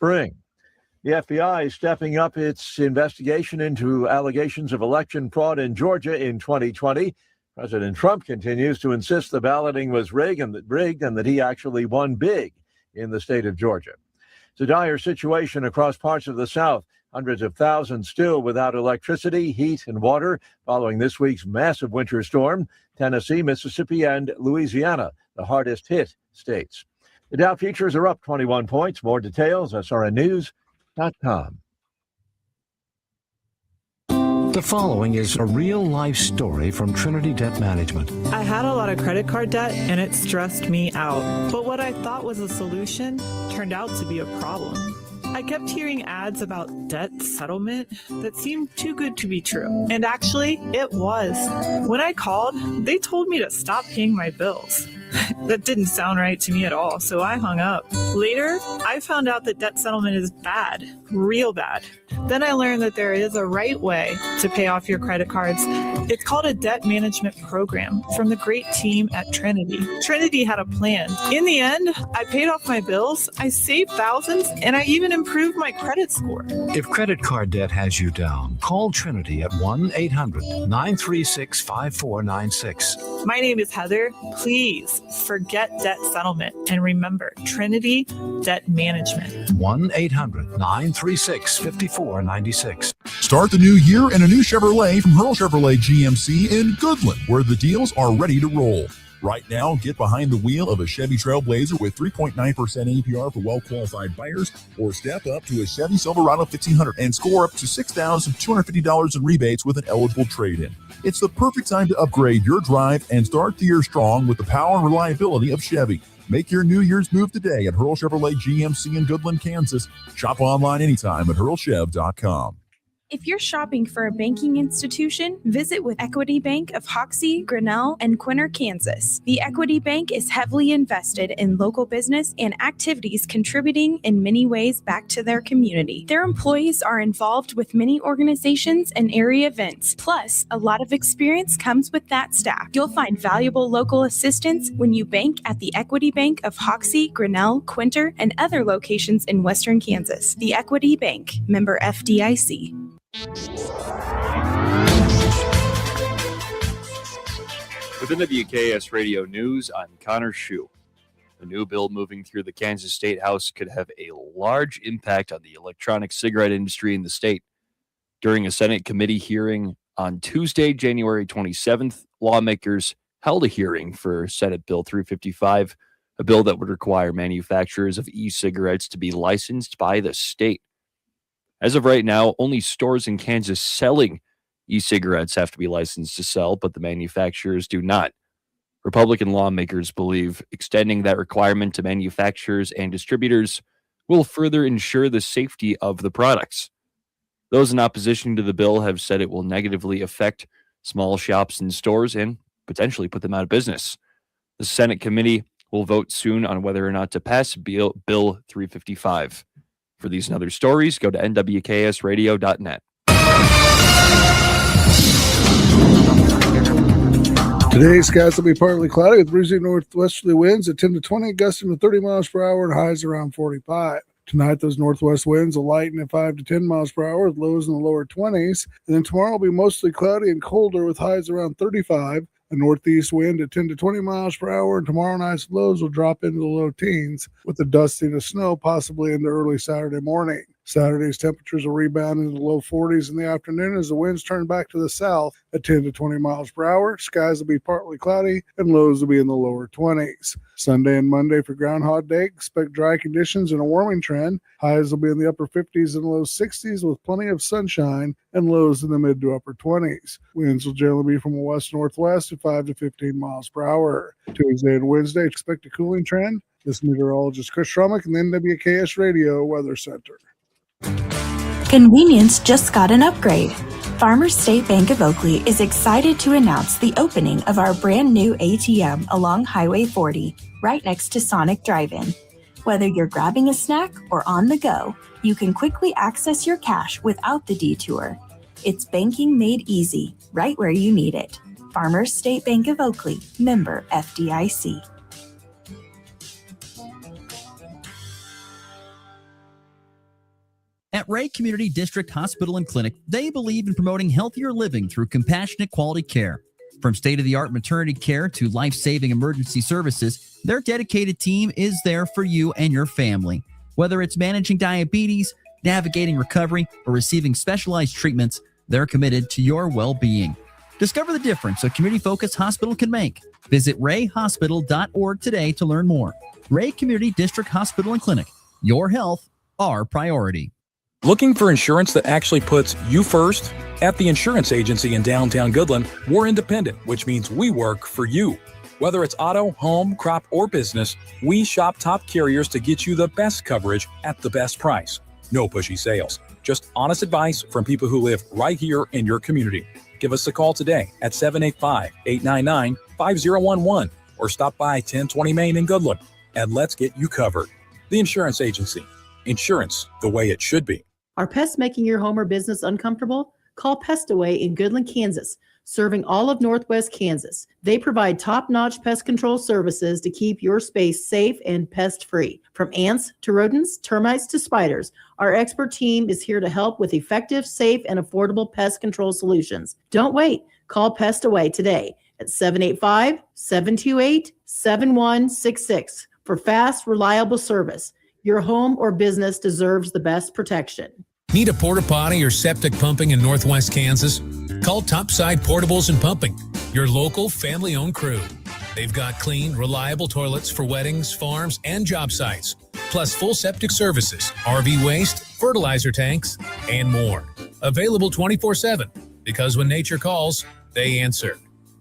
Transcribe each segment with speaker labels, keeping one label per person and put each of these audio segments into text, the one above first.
Speaker 1: spring. The FBI is stepping up its investigation into allegations of election fraud in Georgia in 2020. President Trump continues to insist the balloting was rigged and that he actually won big in the state of Georgia. It's a dire situation across parts of the South. Hundreds of thousands still without electricity, heat, and water following this week's massive winter storm. Tennessee, Mississippi, and Louisiana, the hardest hit states. The Dow futures are up 21 points. More details, srnnews.com.
Speaker 2: The following is a real-life story from Trinity Debt Management.
Speaker 3: I had a lot of credit card debt, and it stressed me out. But what I thought was a solution turned out to be a problem. I kept hearing ads about debt settlement that seemed too good to be true. And actually, it was. When I called, they told me to stop paying my bills. That didn't sound right to me at all, so I hung up. Later, I found out that debt settlement is bad, real bad. Then I learned that there is a right way to pay off your credit cards. It's called a debt management program from the great team at Trinity. Trinity had a plan. In the end, I paid off my bills, I saved thousands, and I even improved my credit score.
Speaker 2: If credit card debt has you down, call Trinity at 1-800-936-5496.
Speaker 3: My name is Heather. Please forget debt settlement and remember Trinity Debt Management.
Speaker 2: 1-800-936-5496.
Speaker 4: Start the new year in a new Chevrolet from Hurl Chevrolet GMC in Goodland, where the deals are ready to roll. Right now, get behind the wheel of a Chevy Trailblazer with 3.9% APR for well-qualified buyers, or step up to a Chevy Silverado 1500 and score up to $6,250 in rebates with an eligible trade-in. It's the perfect time to upgrade your drive and start the year strong with the power and reliability of Chevy. Make your New Year's move today at Hurl Chevrolet GMC in Goodland, Kansas. Shop online anytime at hurlchev.com.
Speaker 5: If you're shopping for a banking institution, visit with Equity Bank of Hoxie, Grinnell, and Quinter, Kansas. The Equity Bank is heavily invested in local business and activities contributing in many ways back to their community. Their employees are involved with many organizations and area events. Plus, a lot of experience comes with that staff. You'll find valuable local assistance when you bank at the Equity Bank of Hoxie, Grinnell, Quinter, and other locations in Western Kansas. The Equity Bank, member FDIC.
Speaker 6: With WKS Radio News, I'm Connor Schuh. The new bill moving through the Kansas State House could have a large impact on the electronic cigarette industry in the state. During a Senate committee hearing on Tuesday, January 27th, lawmakers held a hearing for Senate Bill 355, a bill that would require manufacturers of e-cigarettes to be licensed by the state. As of right now, only stores in Kansas selling e-cigarettes have to be licensed to sell, but the manufacturers do not. Republican lawmakers believe extending that requirement to manufacturers and distributors will further ensure the safety of the products. Those in opposition to the bill have said it will negatively affect small shops and stores and potentially put them out of business. The Senate committee will vote soon on whether or not to pass Bill 355. For these and other stories, go to nwksradio.net.
Speaker 7: Today, skies will be partly cloudy with breezy northwesterly winds at 10 to 20, gusting to 30 miles per hour and highs around 45. Tonight, those northwest winds will lighten at 5 to 10 miles per hour with lows in the lower 20s. And then tomorrow will be mostly cloudy and colder with highs around 35. A northeast wind at 10 to 20 miles per hour, and tomorrow night's lows will drop into the low teens with the dusting of snow possibly into early Saturday morning. Saturday's temperatures will rebound into the low 40s in the afternoon as the winds turn back to the south at 10 to 20 miles per hour. Skies will be partly cloudy and lows will be in the lower 20s. Sunday and Monday for Groundhog Day, expect dry conditions and a warming trend. Highs will be in the upper 50s and low 60s with plenty of sunshine and lows in the mid to upper 20s. Winds will generally be from a west-northwest at 5 to 15 miles per hour. Tuesday and Wednesday, expect a cooling trend. This meteorologist Chris Schrumick in the NWKS Radio Weather Center.
Speaker 8: Convenience just got an upgrade. Farmers State Bank of Oakley is excited to announce the opening of our brand new ATM along Highway 40, right next to Sonic Drive-In. Whether you're grabbing a snack or on the go, you can quickly access your cash without the detour. It's banking made easy, right where you need it. Farmers State Bank of Oakley, member FDIC.
Speaker 9: At Ray Community District Hospital and Clinic, they believe in promoting healthier living through compassionate quality care. From state-of-the-art maternity care to life-saving emergency services, their dedicated team is there for you and your family. Whether it's managing diabetes, navigating recovery, or receiving specialized treatments, they're committed to your well-being. Discover the difference a community-focused hospital can make. Visit rayhospital.org today to learn more. Ray Community District Hospital and Clinic. Your health, our priority.
Speaker 10: Looking for insurance that actually puts you first? At the insurance agency in downtown Goodland, we're independent, which means we work for you. Whether it's auto, home, crop, or business, we shop top carriers to get you the best coverage at the best price. No pushy sales, just honest advice from people who live right here in your community. Give us a call today at 785-899-5011 or stop by 1020 Main in Goodland and let's get you covered. The insurance agency. Insurance the way it should be.
Speaker 11: Are pests making your home or business uncomfortable? Call Pestaway in Goodland, Kansas, serving all of Northwest Kansas. They provide top-notch pest control services to keep your space safe and pest-free. From ants to rodents, termites to spiders, our expert team is here to help with effective, safe, and affordable pest control solutions. Don't wait. Call Pestaway today at 785-728-7166 for fast, reliable service. Your home or business deserves the best protection.
Speaker 12: Need a porta potty or septic pumping in Northwest Kansas? Call Topside Portables and Pumping, your local family-owned crew. They've got clean, reliable toilets for weddings, farms, and job sites, plus full septic services, RV waste, fertilizer tanks, and more. Available 24/7, because when nature calls, they answer.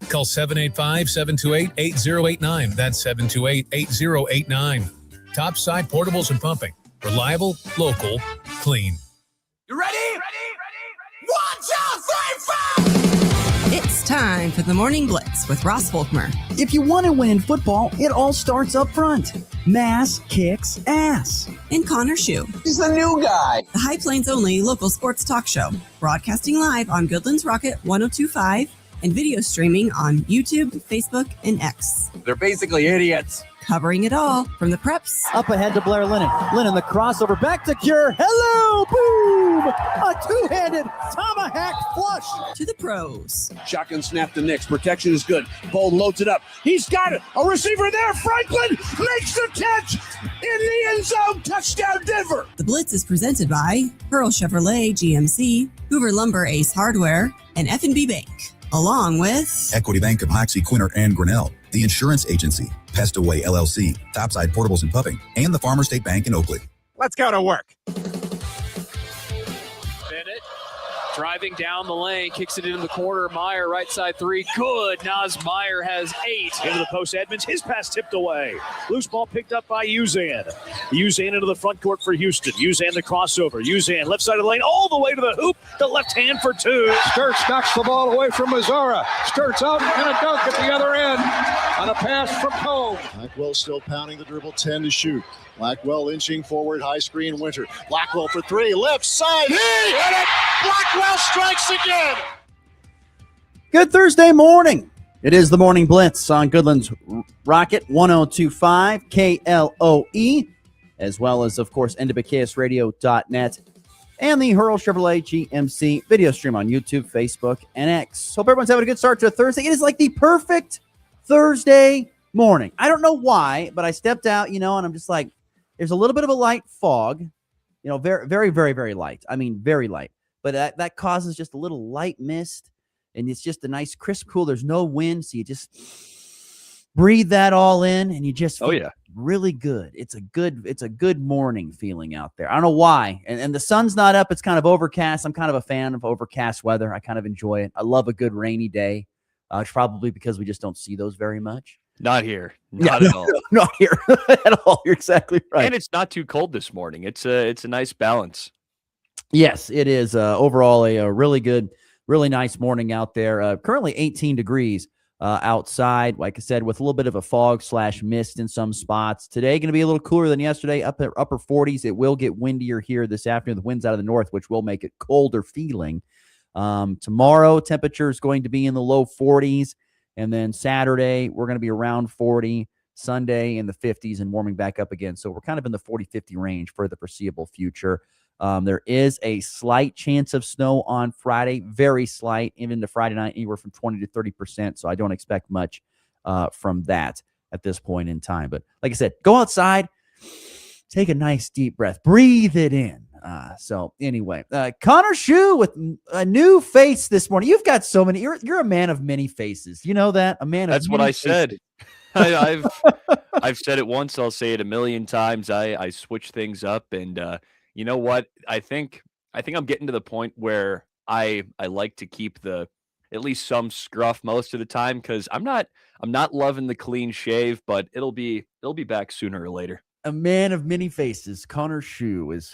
Speaker 12: Call 785-728-8089. That's 728-8089. Topside Portables and Pumping. Reliable, local, clean.
Speaker 13: You ready? 1, 2, 3, 4! It's time for the Morning Blitz with Ross Volkmer.
Speaker 14: If you want to win in football, it all starts up front. Mass kicks ass.
Speaker 13: And Connor Schuh.
Speaker 15: He's the new guy.
Speaker 13: The High Plains only local sports talk show. Broadcasting live on Goodland's Rocket 102.5 and video streaming on YouTube, Facebook, and X.
Speaker 15: They're basically idiots.
Speaker 13: Covering it all from the preps.
Speaker 14: Up ahead to Blair Lennon. Lennon the crossover back to Cure. Hello, boom! A two-handed tomahawk flush.
Speaker 13: To the pros.
Speaker 16: Shotgun snap to Nix. Protection is good. Bolden loads it up. He's got it. A receiver there. Franklin makes the catch in the end zone. Touchdown, Denver.
Speaker 13: The Blitz is presented by Pearl Chevrolet GMC, Hoover Lumber Ace Hardware, and F&B Bank. Along with
Speaker 17: Equity Bank of Hoxie, Quinter, and Grinnell, the insurance agency, Pestaway LLC, Topside Portables and Pumping, and the Farmer State Bank in Oakley.
Speaker 16: Let's go to work.
Speaker 18: Bennett driving down the lane, kicks it into the corner. Meyer, right side three, good. Nas Meyer has 8.
Speaker 16: Into the post, Edmonds. His pass tipped away. Loose ball picked up by Uzan. Uzan into the front court for Houston. Uzan the crossover. Uzan left side of the lane all the way to the hoop. The left hand for 2.
Speaker 19: Sturts knocks the ball away from Mazzara. Sturts out and a dunk at the other end on a pass from Cole.
Speaker 20: Blackwell still pounding the dribble, 10 to shoot. Blackwell inching forward, high screen, Winter. Blackwell for 3, left side. He hit it! Blackwell strikes again!
Speaker 14: Good Thursday morning. It is the Morning Blitz on Goodland's Rocket 102.5 KLOE, as well as, of course, NWKSradio.net and the Hurl Chevrolet GMC video stream on YouTube, Facebook, and X. Hope everyone's having a good start to a Thursday. It is like the perfect Thursday morning. I don't know why, but I stepped out, and I'm just like, there's a little bit of a light fog, very, very, very, very light. I mean, very light. But that causes just a little light mist, and it's just a nice crisp cool. There's no wind, so you just breathe that all in, and you just feel really good. It's a good morning feeling out there. I don't know why. And the sun's not up. It's kind of overcast. I'm kind of a fan of overcast weather. I kind of enjoy it. I love a good rainy day. It's probably because we just don't see those very much.
Speaker 6: Not here. Not at all.
Speaker 14: Not here at all. You're exactly right.
Speaker 6: And it's not too cold this morning. It's a nice balance.
Speaker 14: Yes, it is. Overall, a really good, really nice morning out there. Currently 18 degrees outside. Like I said, with a little bit of a fog / mist in some spots. Today going to be a little cooler than yesterday, up at upper 40s. It will get windier here this afternoon. The wind's out of the north, which will make it colder feeling. Tomorrow, temperature is going to be in the low 40s. And then Saturday, we're going to be around 40. Sunday in the 50s and warming back up again. So we're kind of in the 40-50 range for the foreseeable future. There is a slight chance of snow on Friday, very slight, even to Friday night, anywhere from 20 to 30%. So I don't expect much from that at this point in time. But like I said, go outside, take a nice deep breath, breathe it in. So anyway, Connor Schuh with a new face this morning. You've got so many. You're a man of many faces. You know that? A man of
Speaker 6: That's what
Speaker 14: many
Speaker 6: I said. I've said it once. I'll say it a million times. I switch things up, and you know what? I think I'm getting to the point where I like to keep at least some scruff most of the time, because I'm not loving the clean shave, but it'll be back sooner or later.
Speaker 14: A man of many faces, Connor Schuh is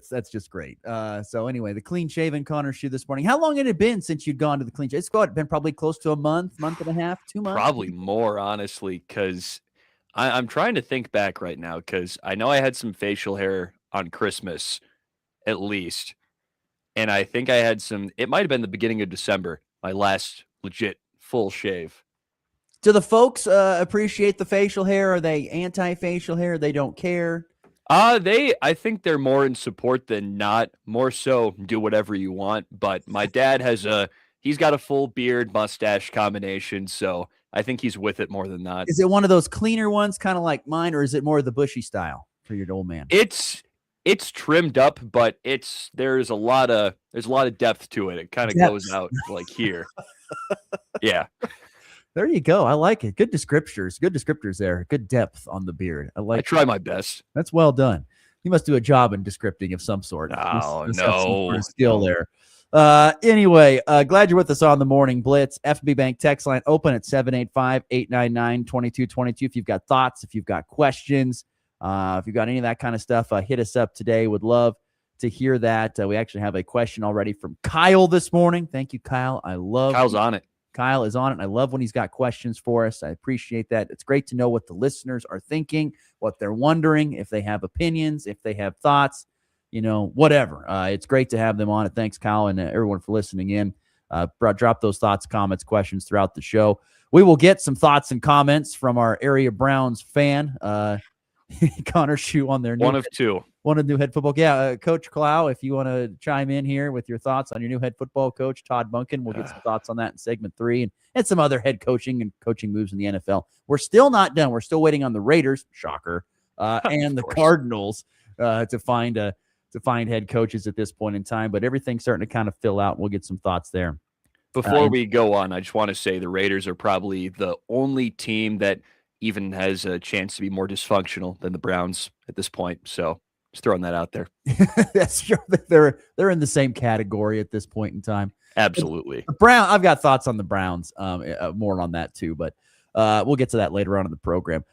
Speaker 14: that's just great. So anyway, the clean shaven Connor Schuh this morning. How long had it been since you'd gone to the clean shave? It's been probably close to a month and a half, 2 months.
Speaker 6: Probably more, honestly, because I'm trying to think back right now, because I know I had some facial hair on Christmas, at least, and I think I had some. It might have been the beginning of December, my last legit full shave.
Speaker 14: Do the folks appreciate the facial hair? Are they anti-facial hair? They don't care?
Speaker 6: I think they're more in support than not. More so, do whatever you want. But my dad he's got a full beard mustache combination, so I think he's with it more than not.
Speaker 14: Is it one of those cleaner ones, kind of like mine, or is it more of the bushy style for your old man?
Speaker 6: It's trimmed up, but there's a lot of depth to it. It kind of goes out like here. Yeah.
Speaker 14: There you go. I like it. Good descriptors there. Good depth on the beard. I
Speaker 6: try my best.
Speaker 14: That's well done. You must do a job in descripting of some sort.
Speaker 6: Oh,
Speaker 14: Must have some sort
Speaker 6: no.
Speaker 14: of skill there. Anyway, glad you're with us on the Morning Blitz. FB Bank text line open at 785-899-2222. If you've got thoughts, if you've got questions, if you've got any of that kind of stuff, hit us up today. Would love to hear that. We actually have a question already from Kyle this morning. Thank you, Kyle.
Speaker 6: Kyle's on it.
Speaker 14: Kyle is on it. I love when he's got questions for us. I appreciate that. It's great to know what the listeners are thinking, what they're wondering, if they have opinions, if they have thoughts, whatever. It's great to have them on it. Thanks, Kyle, and everyone for listening in. Drop those thoughts, comments, questions throughout the show. We will get some thoughts and comments from our area Browns fan, Connor Schuh, on their
Speaker 6: one of two
Speaker 14: new head football. Yeah, Coach Clow, if you want to chime in here with your thoughts on your new head football coach, Todd Bunkin, we'll get some thoughts on that in segment 3 and some other head coaching and coaching moves in the NFL. We're still not done. We're still waiting on the Raiders, shocker, and the Cardinals to find head coaches at this point in time. But everything's starting to kind of fill out. We'll get some thoughts there.
Speaker 6: Before we go on, I just want to say the Raiders are probably the only team that even has a chance to be more dysfunctional than the Browns at this point. So just throwing that out there.
Speaker 14: That's true. They're in the same category at this point in time.
Speaker 6: Absolutely.
Speaker 14: I've got thoughts on the Browns, more on that too, but we'll get to that later on in the program.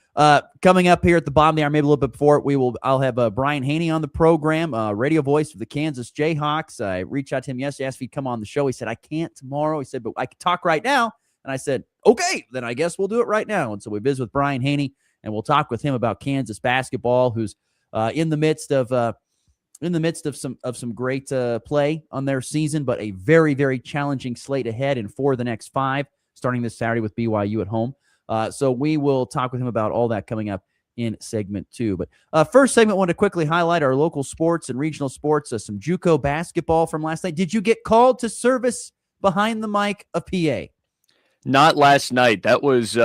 Speaker 14: Coming up here at the bottom of the hour, maybe a little bit before it, I'll have Brian Haney on the program, radio voice of the Kansas Jayhawks. I reached out to him yesterday, asked if he'd come on the show. He said, I can't tomorrow. He said, but I can talk right now. And I said, okay, then I guess we'll do it right now. And so we visit with Brian Haney, and we'll talk with him about Kansas basketball, who's in the midst of some great play on their season, but a very, very challenging slate ahead and for the next 5, starting this Saturday with BYU at home. So we will talk with him about all that coming up in segment 2. But first segment, I want to quickly highlight our local sports and regional sports, some JUCO basketball from last night. Did you get called to service behind the mic of PA?
Speaker 6: Not last night. That was,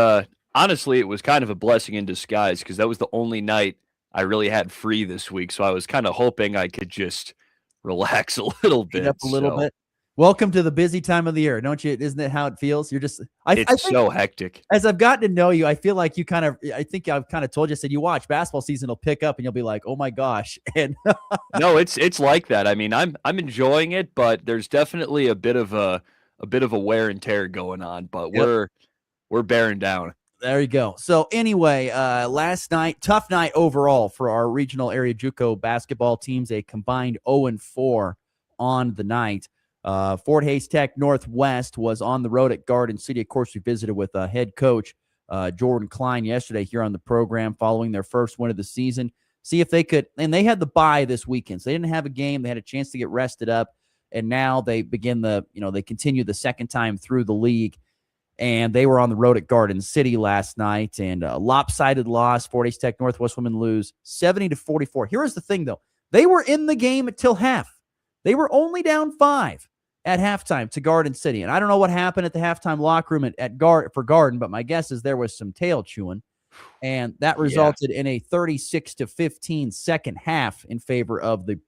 Speaker 6: honestly, it was kind of a blessing in disguise, because that was the only night I really had free this week. So I was kind of hoping I could just relax a little bit.
Speaker 14: Up a little bit. Welcome to the busy time of the year, don't you? Isn't it how it feels? You're just,
Speaker 6: I think so hectic.
Speaker 14: As I've gotten to know you, I feel like I think I've kind of told you, I said, you watch basketball season will pick up and you'll be like, oh my gosh. And
Speaker 6: no, it's like that. I mean, I'm enjoying it, but there's definitely a bit of a wear and tear going on, but we're bearing down.
Speaker 14: There you go. So anyway, last night, tough night overall for our regional area JUCO basketball teams, a combined 0-4 on the night. Fort Hays Tech Northwest was on the road at Garden City. Of course, we visited with head coach Jordan Klein yesterday here on the program following their first win of the season. See if they could, and they had the bye this weekend, so they didn't have a game. They had a chance to get rested up, and now they begin they continue the second time through the league. And they were on the road at Garden City last night, and a lopsided loss. Fort Hays Tech Northwest women lose 70-44. Here is the thing, though. They were in the game until half. They were only down 5 at halftime to Garden City. And I don't know what happened at the halftime locker room for Garden, but my guess is there was some tail chewing. And that resulted in a 36-15 second half in favor of the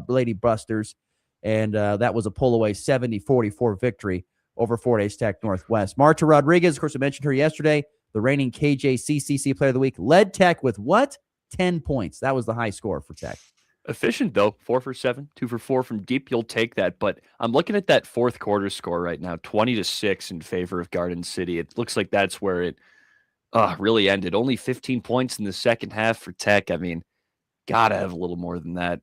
Speaker 14: Lady Busters. And that was a pull-away 70-44 victory over Fort Hays Tech Northwest. Marta Rodriguez, of course, I mentioned her yesterday, the reigning KJCCC Player of the Week, led Tech with what? 10 points. That was the high score for Tech.
Speaker 6: Efficient, though. 4 for 7, 2 for 4 from deep. You'll take that. But I'm looking at that fourth quarter score right now, 20-6 in favor of Garden City. It looks like that's where it really ended. Only 15 points in the second half for Tech. I mean, gotta have a little more than that.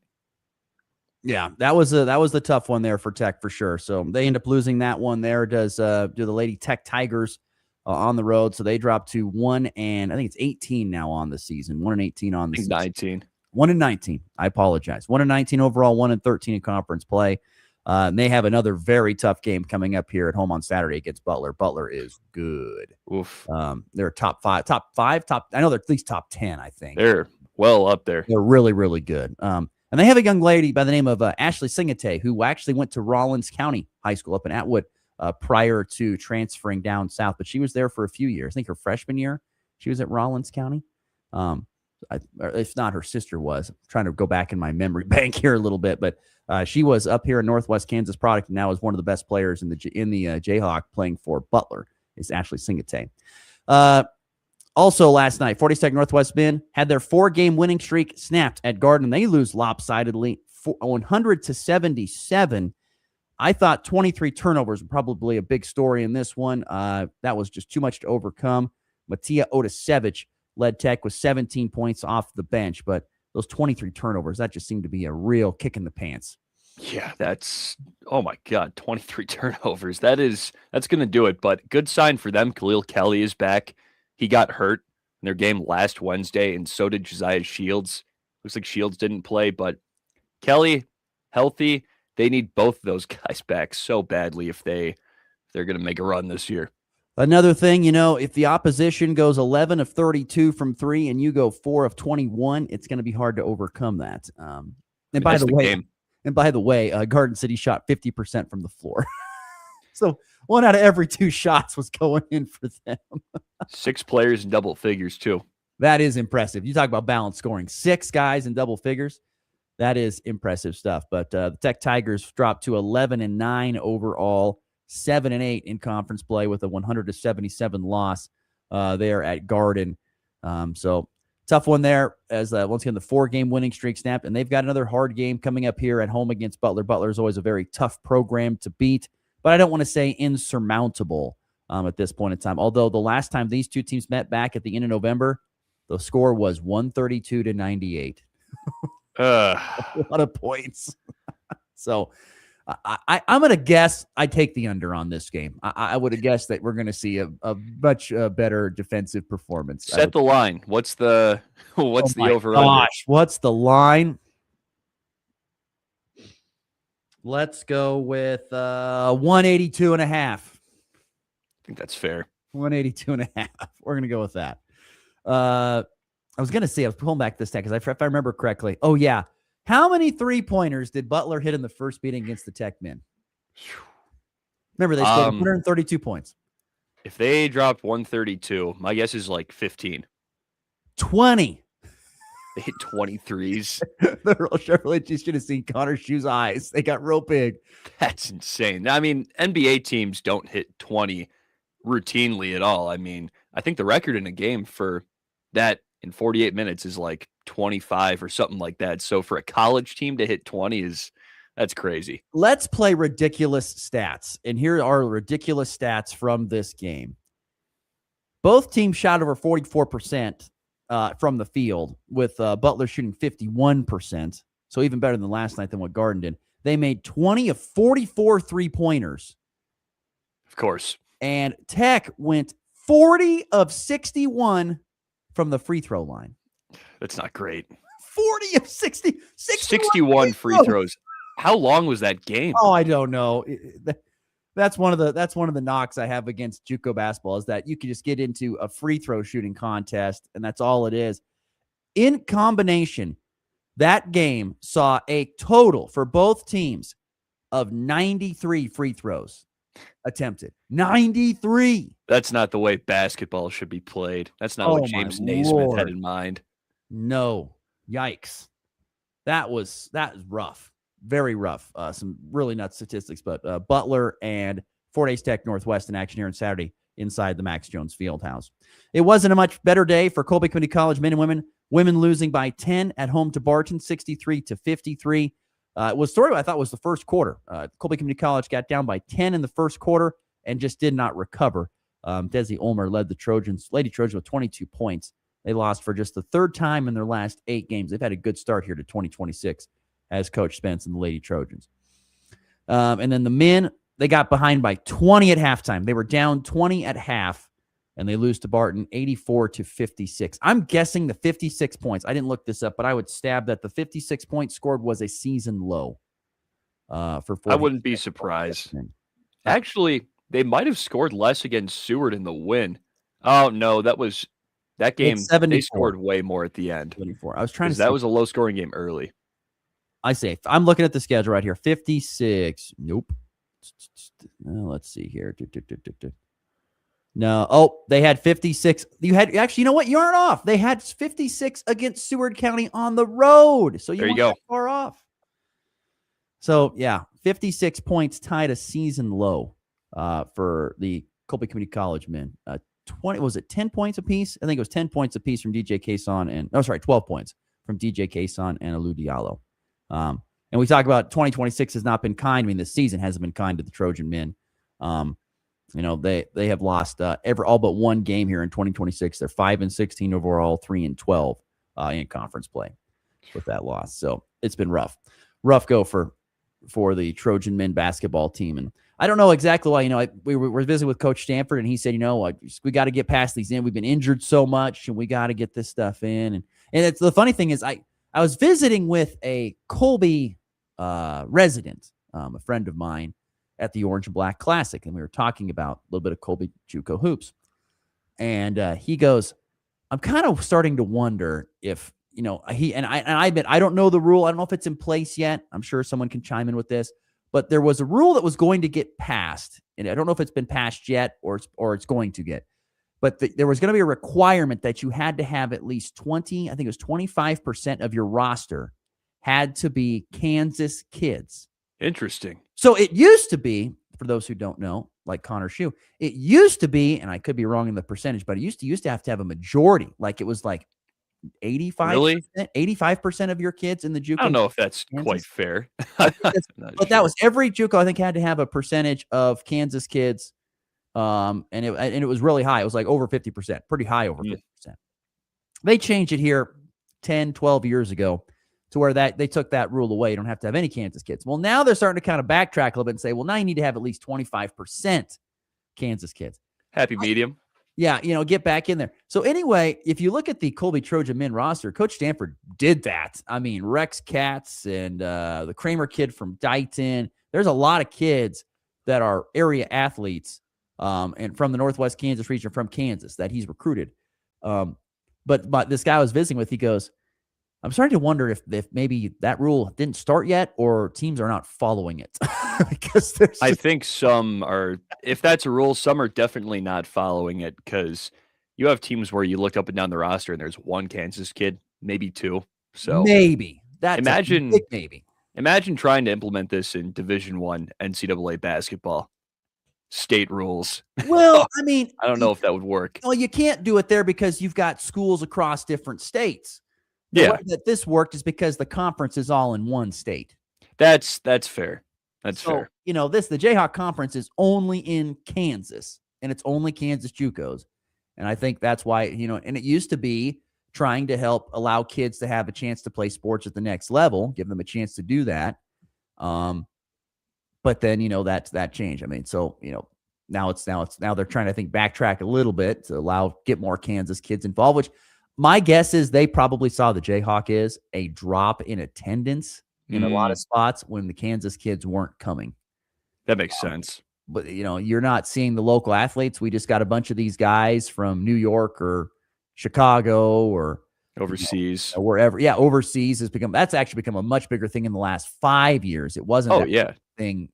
Speaker 14: Yeah, that was the tough one there for Tech for sure. So they end up losing that one there. Do the Lady Tech Tigers on the road. So they dropped to 1 and I think it's 18 now on the season. 1-18 on the season.
Speaker 6: 19.
Speaker 14: 1-19. I apologize. 1-19 overall, 1-13 in conference play. And they have another very tough game coming up here at home on Saturday against Butler. Butler is good.
Speaker 6: Oof.
Speaker 14: They're top five. I know they're at least top 10, I think.
Speaker 6: They're well up there.
Speaker 14: They're really, really good. And they have a young lady by the name of Ashley Singate, who actually went to Rollins County High School up in Atwood prior to transferring down south. But she was there for a few years. I think her freshman year, she was at Rollins County. If not, her sister was. I'm trying to go back in my memory bank here a little bit. But she was up here in Northwest Kansas product and now is one of the best players in the Jayhawk playing for Butler, is Ashley Singate. Also last night, 40 Tech Northwest men had their 4-game winning streak snapped at Garden. They lose lopsidedly 100-77. I thought 23 turnovers were probably a big story in this one. That was just too much to overcome. Matija Otasevich led Tech with 17 points off the bench, but those 23 turnovers, that just seemed to be a real kick in the pants.
Speaker 6: Yeah, oh my God, 23 turnovers. That's going to do it, but good sign for them. Khalil Kelly is back. He got hurt in their game last Wednesday, and so did Josiah Shields. Looks like Shields didn't play, but Kelly, healthy. They need both of those guys back so badly if they're going to make a run this year.
Speaker 14: Another thing, if the opposition goes 11 of 32 from 3 and you go 4 of 21, it's going to be hard to overcome that. And by the way, Garden City shot 50% from the floor. So 1 out of every 2 shots was going in for them.
Speaker 6: 6 players in double figures, too.
Speaker 14: That is impressive. You talk about balanced scoring. 6 guys in double figures. That is impressive stuff. But the Tech Tigers dropped to 11-9 overall, 7-8 in conference play with a 100-77 loss there at Garden. So tough one there as once again the 4-game winning streak snapped. And they've got another hard game coming up here at home against Butler. Butler is always a very tough program to beat, but I don't want to say insurmountable at this point in time. Although the last time these two teams met back at the end of November, the score was 132-98. A lot of points. So I'm going to guess I take the under on this game. I would have guessed that we're going to see a much better defensive performance.
Speaker 6: Set the line. What's the over-under?
Speaker 14: Gosh, what's the line? Let's go with 182.5. I
Speaker 6: think that's fair.
Speaker 14: 182.5. We're going to go with that. I was going to say, I was pulling back this because if I remember correctly. Oh, yeah. How many 3-pointers did Butler hit in the first meeting against the Tech men? Remember, they scored 132 points.
Speaker 6: If they dropped 132, my guess is like 15.
Speaker 14: 20.
Speaker 6: They hit 23s.
Speaker 14: The real Chevrolet, you should have seen Connor Schuh's eyes. They got real big.
Speaker 6: That's insane. I mean, NBA teams don't hit 20 routinely at all. I mean, I think the record in a game for that in 48 minutes is like 25 or something like that. So for a college team to hit 20 that's crazy.
Speaker 14: Let's play ridiculous stats. And here are ridiculous stats from this game. Both teams shot over 44% from the field, with Butler shooting 51%. So even better than last night than what Garden did. They made 20 of 44 3-pointers.
Speaker 6: Of course.
Speaker 14: And Tech went 40 of 61 from the free throw line.
Speaker 6: That's not great.
Speaker 14: 40 of
Speaker 6: 61 free throws. How long was that game?
Speaker 14: Oh, I don't know. That's one of the knocks I have against JUCO basketball, is that you can just get into a free throw shooting contest, and that's all it is. In combination, That game saw a total for both teams of 93 free throws attempted. 93.
Speaker 6: That's not the way basketball should be played. That's not what James Naismith had in mind.
Speaker 14: No. Yikes. That was rough. Very rough. Some really nuts statistics, but Butler and Fort Hays Tech Northwest in action here on Saturday inside the Max Jones Fieldhouse. It wasn't a much better day for Colby Community College men and women. Women losing by 10 at home to Barton, 63-53. It was a story I thought was the first quarter. Colby Community College got down by 10 in the first quarter and just did not recover. Desi Ulmer led the Lady Trojans with 22 points. They lost for just the third time in their last 8 games. They've had a good start here to 2026 as Coach Spence and the Lady Trojans. And then the men, they got behind by 20 at halftime. They were down 20 at half, and they lose to Barton 84-56. I'm guessing the 56 points. I didn't look this up, but I would stab that the 56 points scored was a season low. For
Speaker 6: I wouldn't be surprised. Actually, they might have scored less against Seward in the win. Oh, no, that game, they scored way more at the end.
Speaker 14: 24. I was trying to
Speaker 6: that was a low-scoring game early.
Speaker 14: I say, I'm looking at the schedule right here. 56. Nope. Let's see here. No. Oh, they had 56. You know what? You aren't off. They had 56 against Seward County on the road. So
Speaker 6: there you go.
Speaker 14: Far off. So, yeah, 56 points tied a season low for the Colby Community College men. 10 points apiece? I think it was 10 points apiece from DJ Cason 12 points from DJ Cason and Alou Diallo. And we talk about 2026 has not been kind. I mean, this season hasn't been kind to the Trojan men. They have lost all but one game here in 2026. They're 5-16 overall, 3-12 in conference play with that loss. So it's been rough go for the Trojan men basketball team. And I don't know exactly why. We were visiting with Coach Stanford, and he said, we got to get past these in. We've been injured so much, and we got to get this stuff in. And it's the funny thing is, I was visiting with a Colby resident, a friend of mine, at the Orange and Black Classic, and we were talking about a little bit of Colby JUCO hoops. And he goes, I'm kind of starting to wonder if, I admit, I don't know the rule. I don't know if it's in place yet. I'm sure someone can chime in with this, but there was a rule that was going to get passed, and I don't know if it's been passed yet or it's going to get. But there was going to be a requirement that you had to have at least 25% of your roster had to be Kansas kids.
Speaker 6: Interesting.
Speaker 14: So it used to be, for those who don't know, like Connor Schuh, it used to be, and I could be wrong in the percentage, but it used to have to have a majority. Like it was like 85% of your kids in the JUCO.
Speaker 6: I don't know if that's quite fair.
Speaker 14: But that was every JUCO, I think, had to have a percentage of Kansas kids. And it was really high. It was like over 50%, pretty high over 50%. They changed it here 10, 12 years ago to where they took that rule away. You don't have to have any Kansas kids. Well, now they're starting to kind of backtrack a little bit and say, well, now you need to have at least 25% Kansas kids.
Speaker 6: Happy medium.
Speaker 14: Yeah, get back in there. So anyway, if you look at the Colby Trojan men roster, Coach Stanford did that. I mean, Rex Katz and the Kramer kid from Dighton. There's a lot of kids that are area athletes and from the Northwest Kansas region, from Kansas, that he's recruited. But this guy I was visiting with, he goes, I'm starting to wonder if maybe that rule didn't start yet or teams are not following it. Because
Speaker 6: I think some are, if that's a rule, some are definitely not following it, because you have teams where you look up and down the roster and there's one Kansas kid, maybe two. So
Speaker 14: maybe that's
Speaker 6: imagine trying to implement this in Division I NCAA basketball. State rules.
Speaker 14: Well, I mean,
Speaker 6: I don't know if that would work.
Speaker 14: Well, you can't do it there because you've got schools across different states.
Speaker 6: The
Speaker 14: way that this worked is because the conference is all in one state.
Speaker 6: That's fair. That's fair.
Speaker 14: The Jayhawk conference is only in Kansas, and it's only Kansas JUCOs. And I think that's why, and it used to be trying to help allow kids to have a chance to play sports at the next level, give them a chance to do that. But then, that changed. I mean, so, now they're trying to, I think, backtrack a little bit to get more Kansas kids involved, which my guess is they probably saw the Jayhawk is a drop in attendance in a lot of spots when the Kansas kids weren't coming.
Speaker 6: That makes sense.
Speaker 14: But, you're not seeing the local athletes. We just got a bunch of these guys from New York or Chicago or
Speaker 6: overseas,
Speaker 14: wherever. Yeah, overseas that's actually become a much bigger thing in the last 5 years. It wasn't that thing,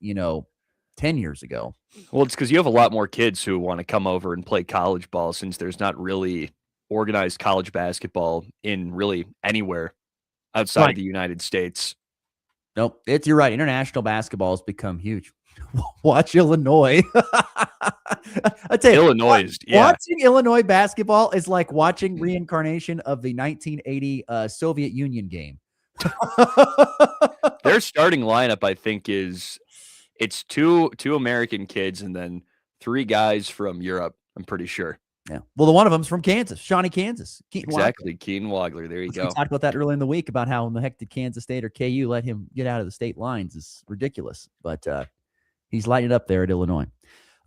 Speaker 14: 10 years ago.
Speaker 6: Well, it's because you have a lot more kids who want to come over and play college ball since there's not really organized college basketball in really anywhere outside of the United States.
Speaker 14: Nope, you're right. International basketball has become huge. Watch Illinois. I tell you, watching Illinois basketball is like watching reincarnation of the 1980 Soviet Union game.
Speaker 6: Their starting lineup, I think, it's two American kids and then 3 guys from Europe. I'm pretty sure.
Speaker 14: Yeah. Well, one of them's from Kansas, Shawnee, Kansas.
Speaker 6: Exactly. Keaton Wagler. There you go.
Speaker 14: We talked about that earlier in the week about how in the heck did Kansas State or KU let him get out of the state lines is ridiculous. But he's lighting it up there at Illinois.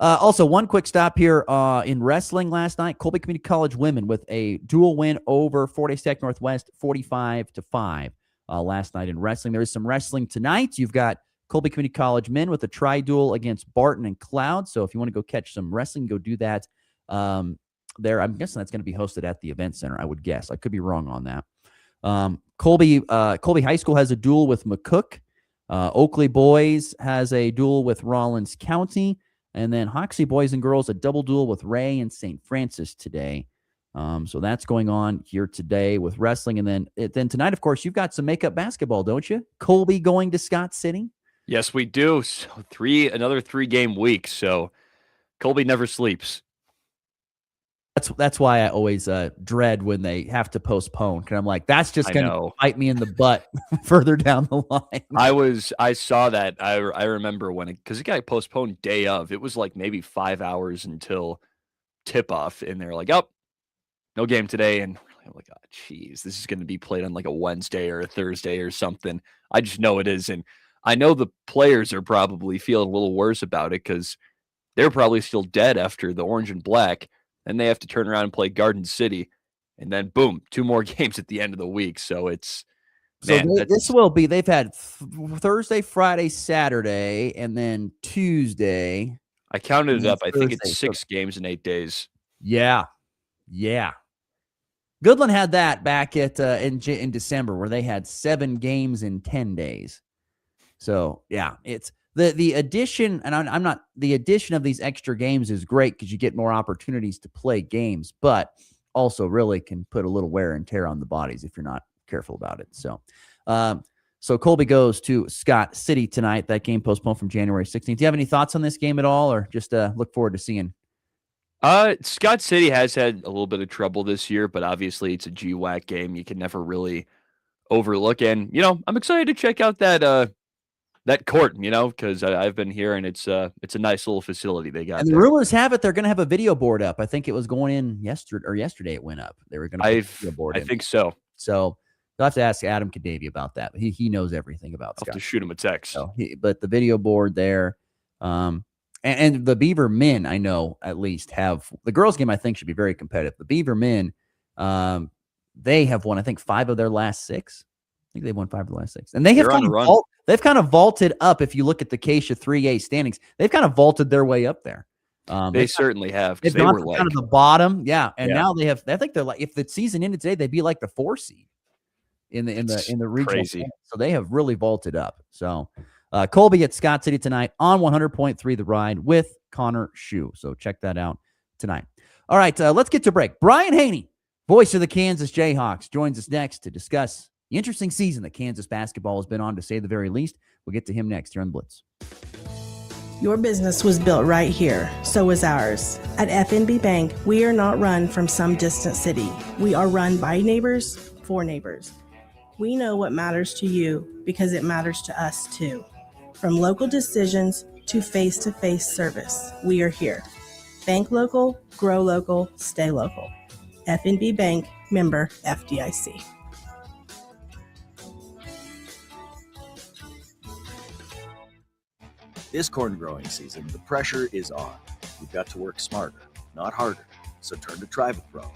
Speaker 14: Also, one quick stop here in wrestling last night. Colby Community College women with a dual win over Fort Hays Tech Northwest, 45-5 last night in wrestling. There is some wrestling tonight. You've got Colby Community College men with a tri-duel against Barton and Cloud. So if you want to go catch some wrestling, go do that there. I'm guessing that's going to be hosted at the event center, I would guess. I could be wrong on that. Colby High School has a duel with McCook. Oakley Boys has a duel with Rollins County. And then Hoxie Boys and Girls, a double duel with Ray and St. Francis today. So that's going on here today with wrestling. And then tonight, of course, you've got some makeup basketball, don't you? Colby going to Scott City?
Speaker 6: Yes, we do. So another 3-game week. So Colby never sleeps.
Speaker 14: That's why I always dread when they have to postpone. Because I'm like, that's just going to bite me in the butt further down the line.
Speaker 6: I saw that. I remember because it got postponed day of. It was like maybe 5 hours until tip off, and they're like, "Oh, no game today." And I'm like, "Oh, geez, this is going to be played on like a Wednesday or a Thursday or something." I just know it is, and I know the players are probably feeling a little worse about it because they're probably still dead after the orange and black. Then they have to turn around and play Garden City, and then boom, 2 more games at the end of the week. So it's
Speaker 14: this will be. They've had Thursday, Friday, Saturday, and then Tuesday.
Speaker 6: I counted it up. I think it's 6 games in 8 days.
Speaker 14: Yeah. Goodland had that back at in December where they had 7 games in 10 days. So yeah, it's. The addition, and the addition of these extra games is great because you get more opportunities to play games, but also really can put a little wear and tear on the bodies if you're not careful about it. So, so Colby goes to Scott City tonight. That game postponed from January 16th. Do you have any thoughts on this game at all, or just look forward to seeing?
Speaker 6: Scott City has had a little bit of trouble this year, but obviously it's a GWAC game. You can never really overlook, and I'm excited to check out that court, because I've been here and it's a nice little facility they got.
Speaker 14: And the rumors have it they're going to have a video board up. I think it was going in yesterday it went up. They were going to put a video board in.
Speaker 6: I think so.
Speaker 14: So you'll have to ask Adam Kadavy about that. He knows everything about Scott.
Speaker 6: I'll have to shoot him a text.
Speaker 14: So but the video board there, and the Beaver men, I know at least have the girls game. I think should be very competitive. The Beaver men, they have won I think 5 of their last 6. I think they won 5 of the last 6, and they have they've kind of vaulted up. If you look at the Acacia 3A standings, they've kind of vaulted their way up there.
Speaker 6: They certainly have.
Speaker 14: They've gone from kind of the bottom, and now they have. I think they're like, if the season ended today, they'd be like the 4 seed in the regional. So they have really vaulted up. So Colby at Scott City tonight on 100.3 The Ride with Connor Schuh. So check that out tonight. All right, let's get to break. Brian Haney, voice of the Kansas Jayhawks, joins us next to discuss the interesting season that Kansas basketball has been on, to say the very least. We'll get to him next here on Blitz.
Speaker 21: Your business was built right here. So is ours. At FNB Bank, we are not run from some distant city. We are run by neighbors for neighbors. We know what matters to you because it matters to us too. From local decisions to face-to-face service, we are here. Bank local, grow local, stay local. FNB Bank, member FDIC.
Speaker 22: This corn growing season, the pressure is on. You've got to work smarter, not harder. So turn to TrivaPro.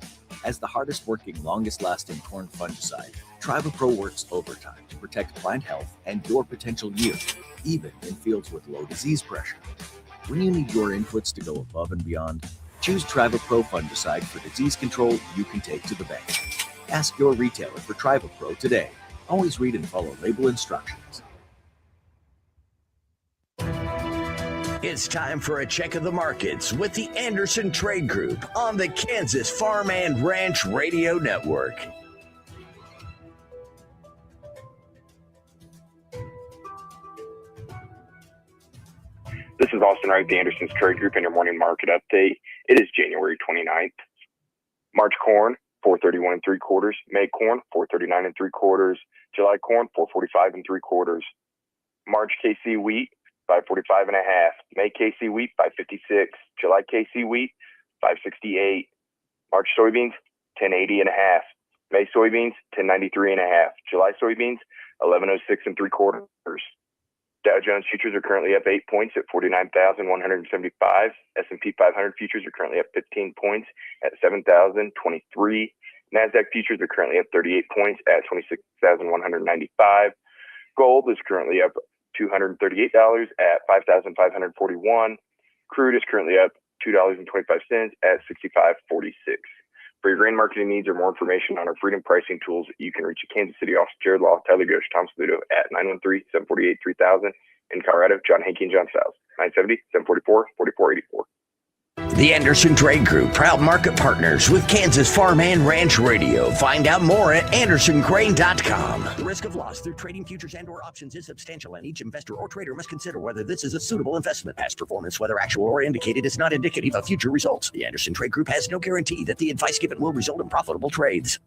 Speaker 22: As the hardest working, longest lasting corn fungicide, TrivaPro works overtime to protect plant health and your potential yield, even in fields with low disease pressure. When you need your inputs to go above and beyond, choose TrivaPro fungicide for disease control you can take to the bank. Ask your retailer for Tribal Pro today. Always read and follow label instructions.
Speaker 1: It's time for a check of the markets with the Anderson Trade Group on the Kansas Farm and Ranch Radio Network.
Speaker 3: This is Austin Wright, the Anderson's Trade Group, and your morning market update. It is January 29th. March corn, 431 3/4. May corn, 439 3/4. July corn, 445 3/4. March KC wheat, 545 1/2. May KC wheat, 556. July KC wheat, 568. March soybeans, 1080 1/2. May soybeans, 1093 1/2. July soybeans, 1106 3/4. Dow Jones futures are currently up 8 points at 49,175. S&P 500 futures are currently up 15 points at 7,023. NASDAQ futures are currently up 38 points at 26,195. Gold is currently up $238 at 5,541. Crude is currently up $2.25 at 65.46. For your grain marketing needs or more information on our freedom pricing tools, you can reach a Kansas City office, Jared Law, Tyler Gosch, Tom Saludo at 913-748-3000. In Colorado, John Hankey and John Stiles, 970-744-4484.
Speaker 1: The Anderson Trade Group, proud market partners with Kansas Farm and Ranch Radio. Find out more at andersongrain.com. The risk of loss through trading futures and or options is substantial, and each investor or trader must consider whether this is a suitable investment. Past performance, whether actual or indicated, is not indicative of future results. The Anderson Trade Group has no guarantee that the advice given will result in profitable trades.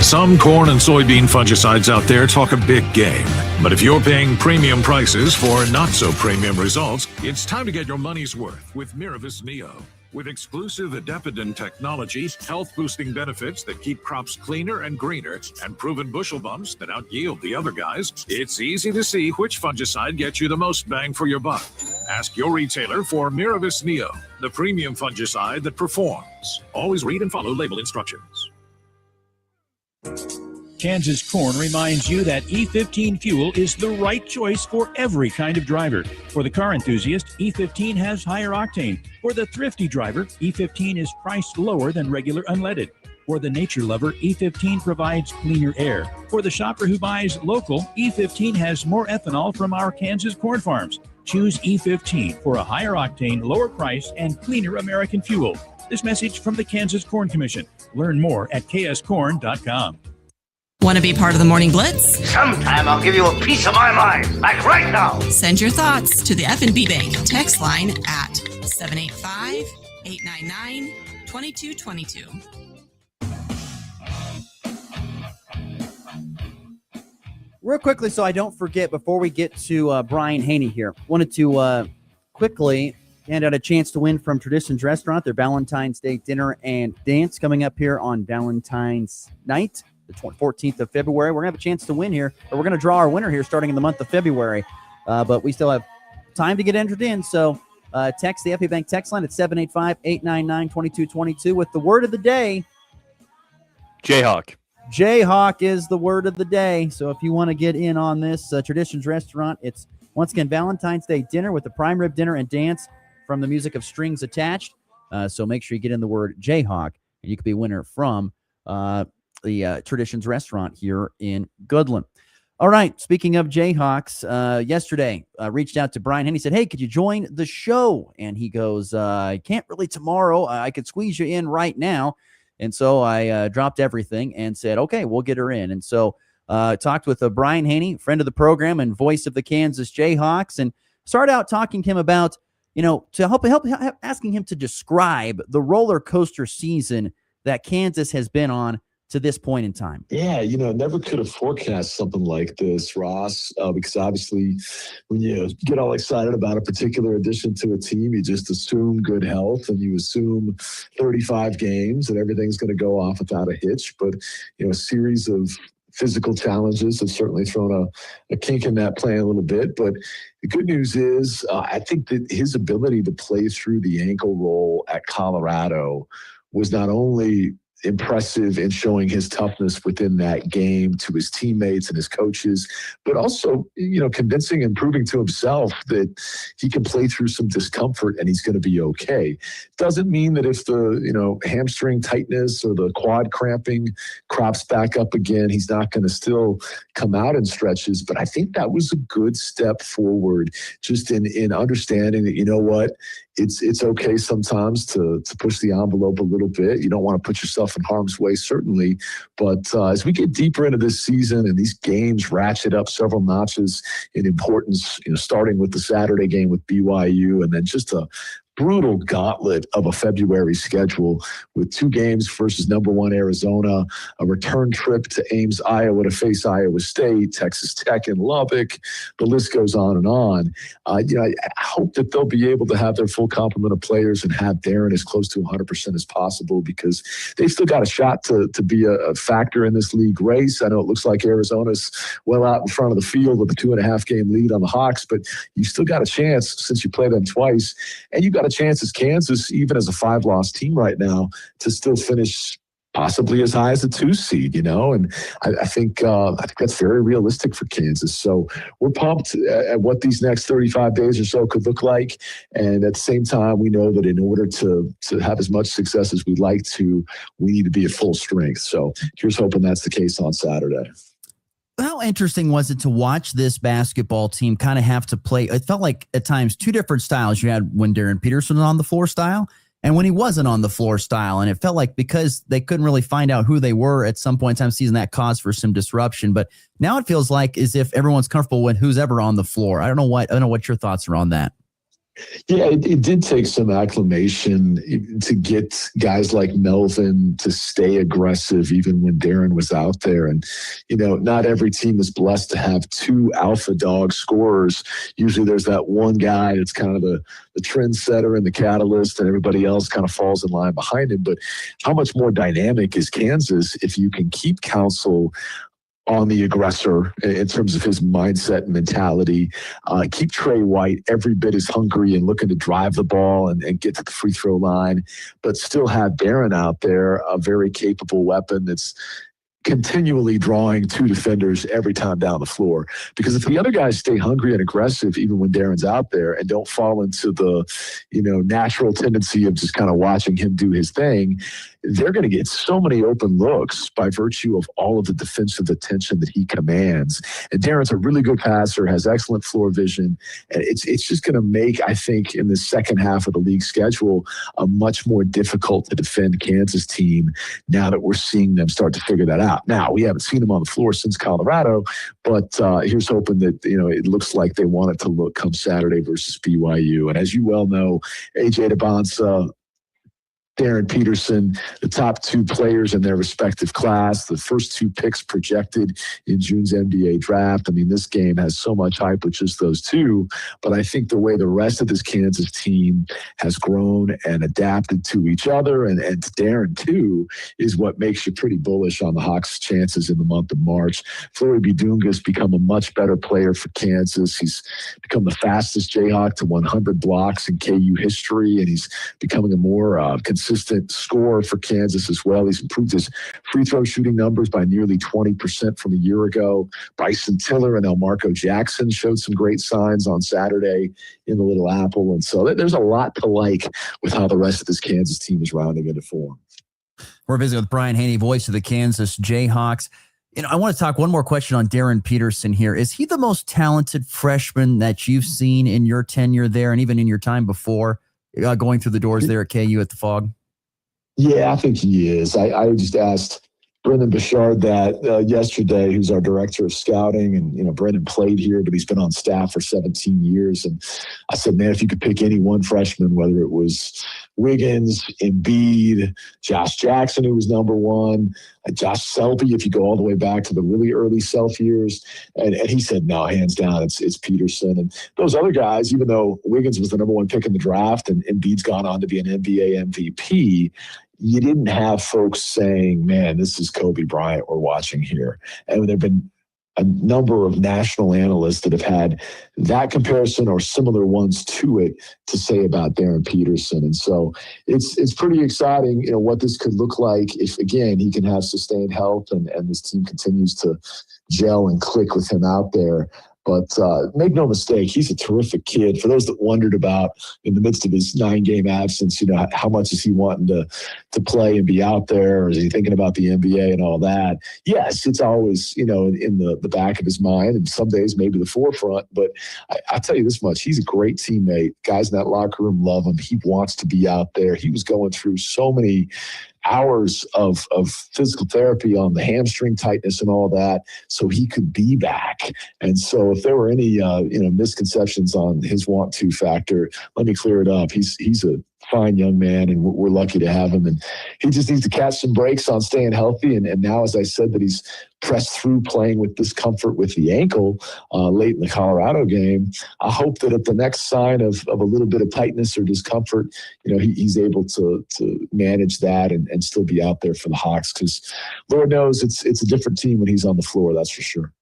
Speaker 23: Some corn and soybean fungicides out there talk a big game. But if you're paying premium prices for not-so-premium results, it's time to get your money's worth with Miravis Neo. With exclusive Adepidin technology, health-boosting benefits that keep crops cleaner and greener, and proven bushel bumps that out-yield the other guys, it's easy to see which fungicide gets you the most bang for your buck. Ask your retailer for Miravis Neo, the premium fungicide that performs. Always read and follow label instructions.
Speaker 24: Kansas Corn reminds you that E15 fuel is the right choice for every kind of driver. For the car enthusiast, E15 has higher octane. For the thrifty driver, E15 is priced lower than regular unleaded. For the nature lover, E15 provides cleaner air. For the shopper who buys local, E15 has more ethanol from our Kansas corn farms. Choose E15 for a higher octane, lower price, and cleaner American fuel. This message from the Kansas Corn Commission. Learn more at kscorn.com.
Speaker 13: Want to be part of the Morning Blitz?
Speaker 25: Sometime I'll give you a piece of my mind, like right now.
Speaker 13: Send your thoughts to the F&B Bank text line at 785-899-2222.
Speaker 14: Real quickly, so I don't forget, before we get to Brian Haney here, wanted to quickly hand out a chance to win from Traditions Restaurant, their Valentine's Day dinner and dance coming up here on Valentine's night, the 14th of February. We're going to have a chance to win here, or we're going to draw our winner here starting in the month of February. But we still have time to get entered in, so text the FA Bank text line at 785-899-2222 with the word of the day.
Speaker 6: Jayhawk.
Speaker 14: Jayhawk is the word of the day. So if you want to get in on this, Traditions Restaurant, it's once again Valentine's Day dinner with the prime rib dinner and dance from the music of Strings Attached. So make sure you get in the word Jayhawk, and you could be a winner from the Traditions Restaurant here in Goodland. All right, speaking of Jayhawks, yesterday reached out to Brian Henny, said, hey, could you join the show? And he goes, I can't really tomorrow. I could squeeze you in right now. And so I dropped everything and said, okay, we'll get her in. And so talked with Brian Haney, friend of the program and voice of the Kansas Jayhawks, and started out talking to him about, to help asking him to describe the roller coaster season that Kansas has been on to this point in time.
Speaker 26: Yeah, never could have forecast something like this, Ross, because obviously when you get all excited about a particular addition to a team, you just assume good health and you assume 35 games and everything's going to go off without a hitch. But, a series of physical challenges have certainly thrown a kink in that plan a little bit. But the good news is I think that his ability to play through the ankle roll at Colorado was not only impressive in showing his toughness within that game to his teammates and his coaches, but also, convincing and proving to himself that he can play through some discomfort and he's going to be okay. Doesn't mean that if the, hamstring tightness or the quad cramping crops back up again, he's not going to still come out in stretches. But I think that was a good step forward just in understanding that, you know what, it's okay sometimes to push the envelope a little bit. You don't want to put yourself in harm's way, certainly. But as we get deeper into this season and these games ratchet up several notches in importance, starting with the Saturday game with BYU and then just a brutal gauntlet of a February schedule with 2 games versus number 1 Arizona, a return trip to Ames, Iowa to face Iowa State, Texas Tech and Lubbock. The list goes on and on. I hope that they'll be able to have their full complement of players and have Darren as close to 100% as possible because they've still got a shot to be a factor in this league race. I know it looks like Arizona's well out in front of the field with a 2.5 game lead on the Hawks, but you still got a chance since you play them twice. And you got a chance as Kansas, even as a 5-loss team right now, to still finish possibly as high as a 2 seed, and I think that's very realistic for Kansas. So we're pumped at what these next 35 days or so could look like. And at the same time, we know that in order to have as much success as we'd like to, we need to be at full strength. So here's hoping that's the case on Saturday.
Speaker 14: How interesting was it to watch this basketball team kind of have to play? It felt like at times 2 different styles. You had when Darren Peterson was on the floor style and when he wasn't on the floor style. And it felt like because they couldn't really find out who they were at some point in time season, that caused for some disruption. But now it feels like as if everyone's comfortable with who's ever on the floor. I don't know what your thoughts are on that.
Speaker 26: Yeah, it did take some acclimation to get guys like Melvin to stay aggressive even when Darren was out there. And, not every team is blessed to have 2 alpha dog scorers. Usually there's that one guy that's kind of the trendsetter and the catalyst and everybody else kind of falls in line behind him. But how much more dynamic is Kansas if you can keep counsel on the aggressor in terms of his mindset and mentality. Keep Trey White every bit as hungry and looking to drive the ball and get to the free throw line, but still have Darren out there, a very capable weapon that's continually drawing 2 defenders every time down the floor. Because if the other guys stay hungry and aggressive, even when Darren's out there, and don't fall into the, natural tendency of just kind of watching him do his thing, they're going to get so many open looks by virtue of all of the defensive attention that he commands. And Darren's a really good passer, has excellent floor vision. And it's just going to make, I think, in the second half of the league schedule, a much more difficult to defend Kansas team now that we're seeing them start to figure that out. Now, we haven't seen them on the floor since Colorado, but here's hoping that, it looks like they want it to look come Saturday versus BYU. And as you well know, AJ DeBonsa, Darren Peterson, the top 2 players in their respective class, the first 2 picks projected in June's NBA draft. I mean, this game has so much hype with just those 2, but I think the way the rest of this Kansas team has grown and adapted to each other and to Darren too is what makes you pretty bullish on the Hawks' chances in the month of March. Flory Bidunga's become a much better player for Kansas. He's become the fastest Jayhawk to 100 blocks in KU history, and he's becoming a more consistent scorer for Kansas as well. He's improved his free throw shooting numbers by nearly 20% from a year ago. Bryson Tiller and Elmarco Jackson showed some great signs on Saturday in the Little Apple. And so there's a lot to like with how the rest of this Kansas team is rounding into form.
Speaker 14: We're visiting with Brian Haney, voice of the Kansas Jayhawks. I want to talk one more question on Darren Peterson here. Is he the most talented freshman that you've seen in your tenure there and even in your time before going through the doors there at KU at the Fog?
Speaker 26: Yeah, I think he is. I just asked Brendan Bouchard that yesterday, who's our director of scouting. And, Brendan played here, but he's been on staff for 17 years. And I said, man, if you could pick any one freshman, whether it was Wiggins, Embiid, Josh Jackson, who was number 1, Josh Selby, if you go all the way back to the really early Self years. And he said, no, hands down, it's Peterson. And those other guys, even though Wiggins was the number 1 pick in the draft and Embiid's gone on to be an NBA MVP, you didn't have folks saying, man, this is Kobe Bryant we're watching here. And there have been a number of national analysts that have had that comparison or similar ones to it to say about Darren Peterson. And so it's pretty exciting, what this could look like if, again, he can have sustained health and this team continues to gel and click with him out there. But make no mistake, he's a terrific kid. For those that wondered about, in the midst of his 9-game absence, how much is he wanting to play and be out there? Or is he thinking about the NBA and all that? Yes, it's always, in the back of his mind, and some days maybe the forefront. But I'll tell you this much, he's a great teammate. Guys in that locker room love him. He wants to be out there. He was going through so many hours of physical therapy on the hamstring tightness and all that, so he could be back. And so if there were any misconceptions on his want to factor, let me clear it up. He's a fine young man, and we're lucky to have him. And he just needs to catch some breaks on staying healthy. And now, as I said, that he's pressed through playing with discomfort with the ankle late in the Colorado game, I hope that at the next sign of a little bit of tightness or discomfort, he's able to manage that and still be out there for the Hawks, because Lord knows it's a different team when he's on the floor, that's for sure.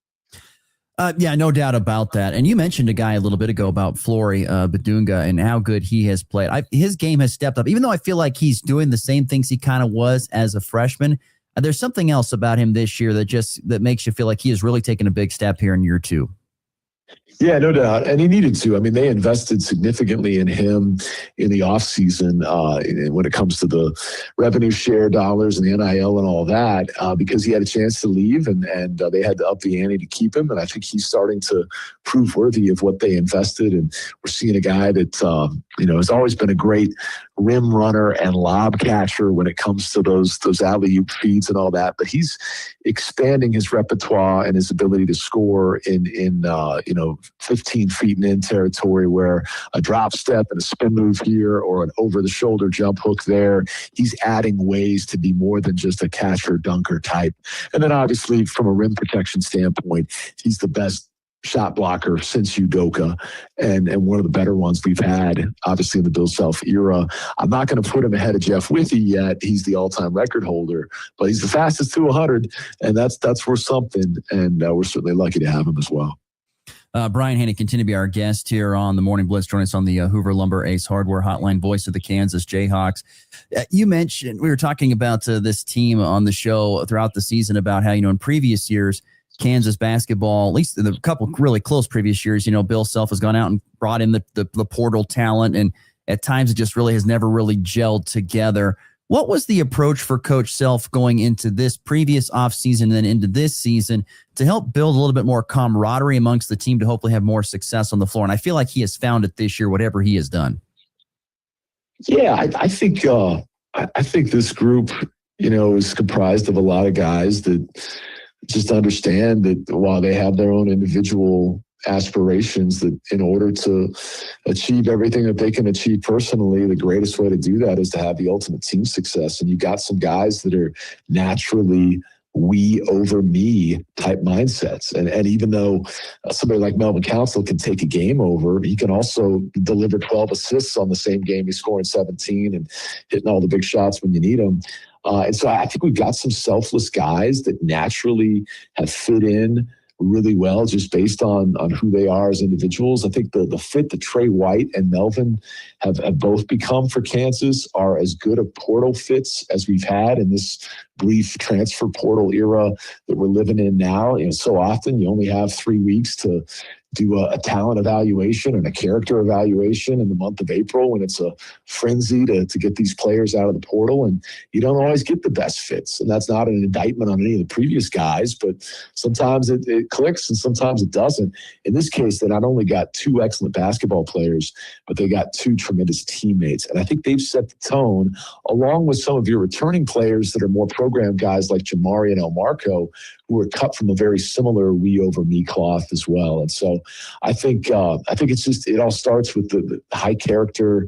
Speaker 14: Yeah, no doubt about that. And you mentioned a guy a little bit ago about Flory Badunga and how good he has played. His game has stepped up, even though I feel like he's doing the same things he kind of was as a freshman. There's something else about him this year that makes you feel like he has really taken a big step here in year 2.
Speaker 26: Yeah, no doubt. And he needed to. I mean, they invested significantly in him in the offseason when it comes to the revenue share dollars and the NIL and all that, because he had a chance to leave and they had to up the ante to keep him. And I think he's starting to prove worthy of what they invested. And we're seeing a guy that, has always been a great rim runner and lob catcher when it comes to those alley-oop feeds and all that. But he's expanding his repertoire and his ability to score in 15 feet and in territory, where a drop step and a spin move here or an over-the-shoulder jump hook there, he's adding ways to be more than just a catcher dunker type. And then obviously from a rim protection standpoint, he's the best shot blocker since Udoka and one of the better ones we've had, obviously, in the Bill Self era. I'm not going to put him ahead of Jeff Withey yet. He's the all-time record holder, but he's the fastest to 100, and that's worth something, and we're certainly lucky to have him as well.
Speaker 14: Brian Haney continue to be our guest here on the Morning Blitz. Join us on the Hoover Lumber Ace Hardware Hotline, voice of the Kansas Jayhawks. You mentioned, we were talking about this team on the show throughout the season about how, in previous years, Kansas basketball, at least the couple really close previous years, Bill Self has gone out and brought in the portal talent, and at times it just really has never really gelled together. What was the approach for Coach Self going into this previous offseason and then into this season to help build a little bit more camaraderie amongst the team to hopefully have more success on the floor? And I feel like he has found it this year, whatever he has done.
Speaker 26: Yeah, I think this group, is comprised of a lot of guys that just understand that while they have their own individual aspirations, that in order to achieve everything that they can achieve personally, the greatest way to do that is to have the ultimate team success. And you got some guys that are naturally we over me type mindsets. And even though somebody like Melvin Council can take a game over, he can also deliver 12 assists on the same game. He's scoring 17 and hitting all the big shots when you need them. And so I think we've got some selfless guys that naturally have fit in really well just based on who they are as individuals. I think the fit that Trey White and Melvin have both become for Kansas are as good of portal fits as we've had in this brief transfer portal era that we're living in now. So often you only have 3 weeks to do a talent evaluation and a character evaluation in the month of April when it's a frenzy to get these players out of the portal, and you don't always get the best fits. And that's not an indictment on any of the previous guys, but sometimes it clicks and sometimes it doesn't. In this case, they not only got 2 excellent basketball players, but they got 2 tremendous teammates. And I think they've set the tone, along with some of your returning players that are more program guys like Jamari and Elmarco, who are cut from a very similar we over me cloth as well. And so I think it's just, it all starts with the high character,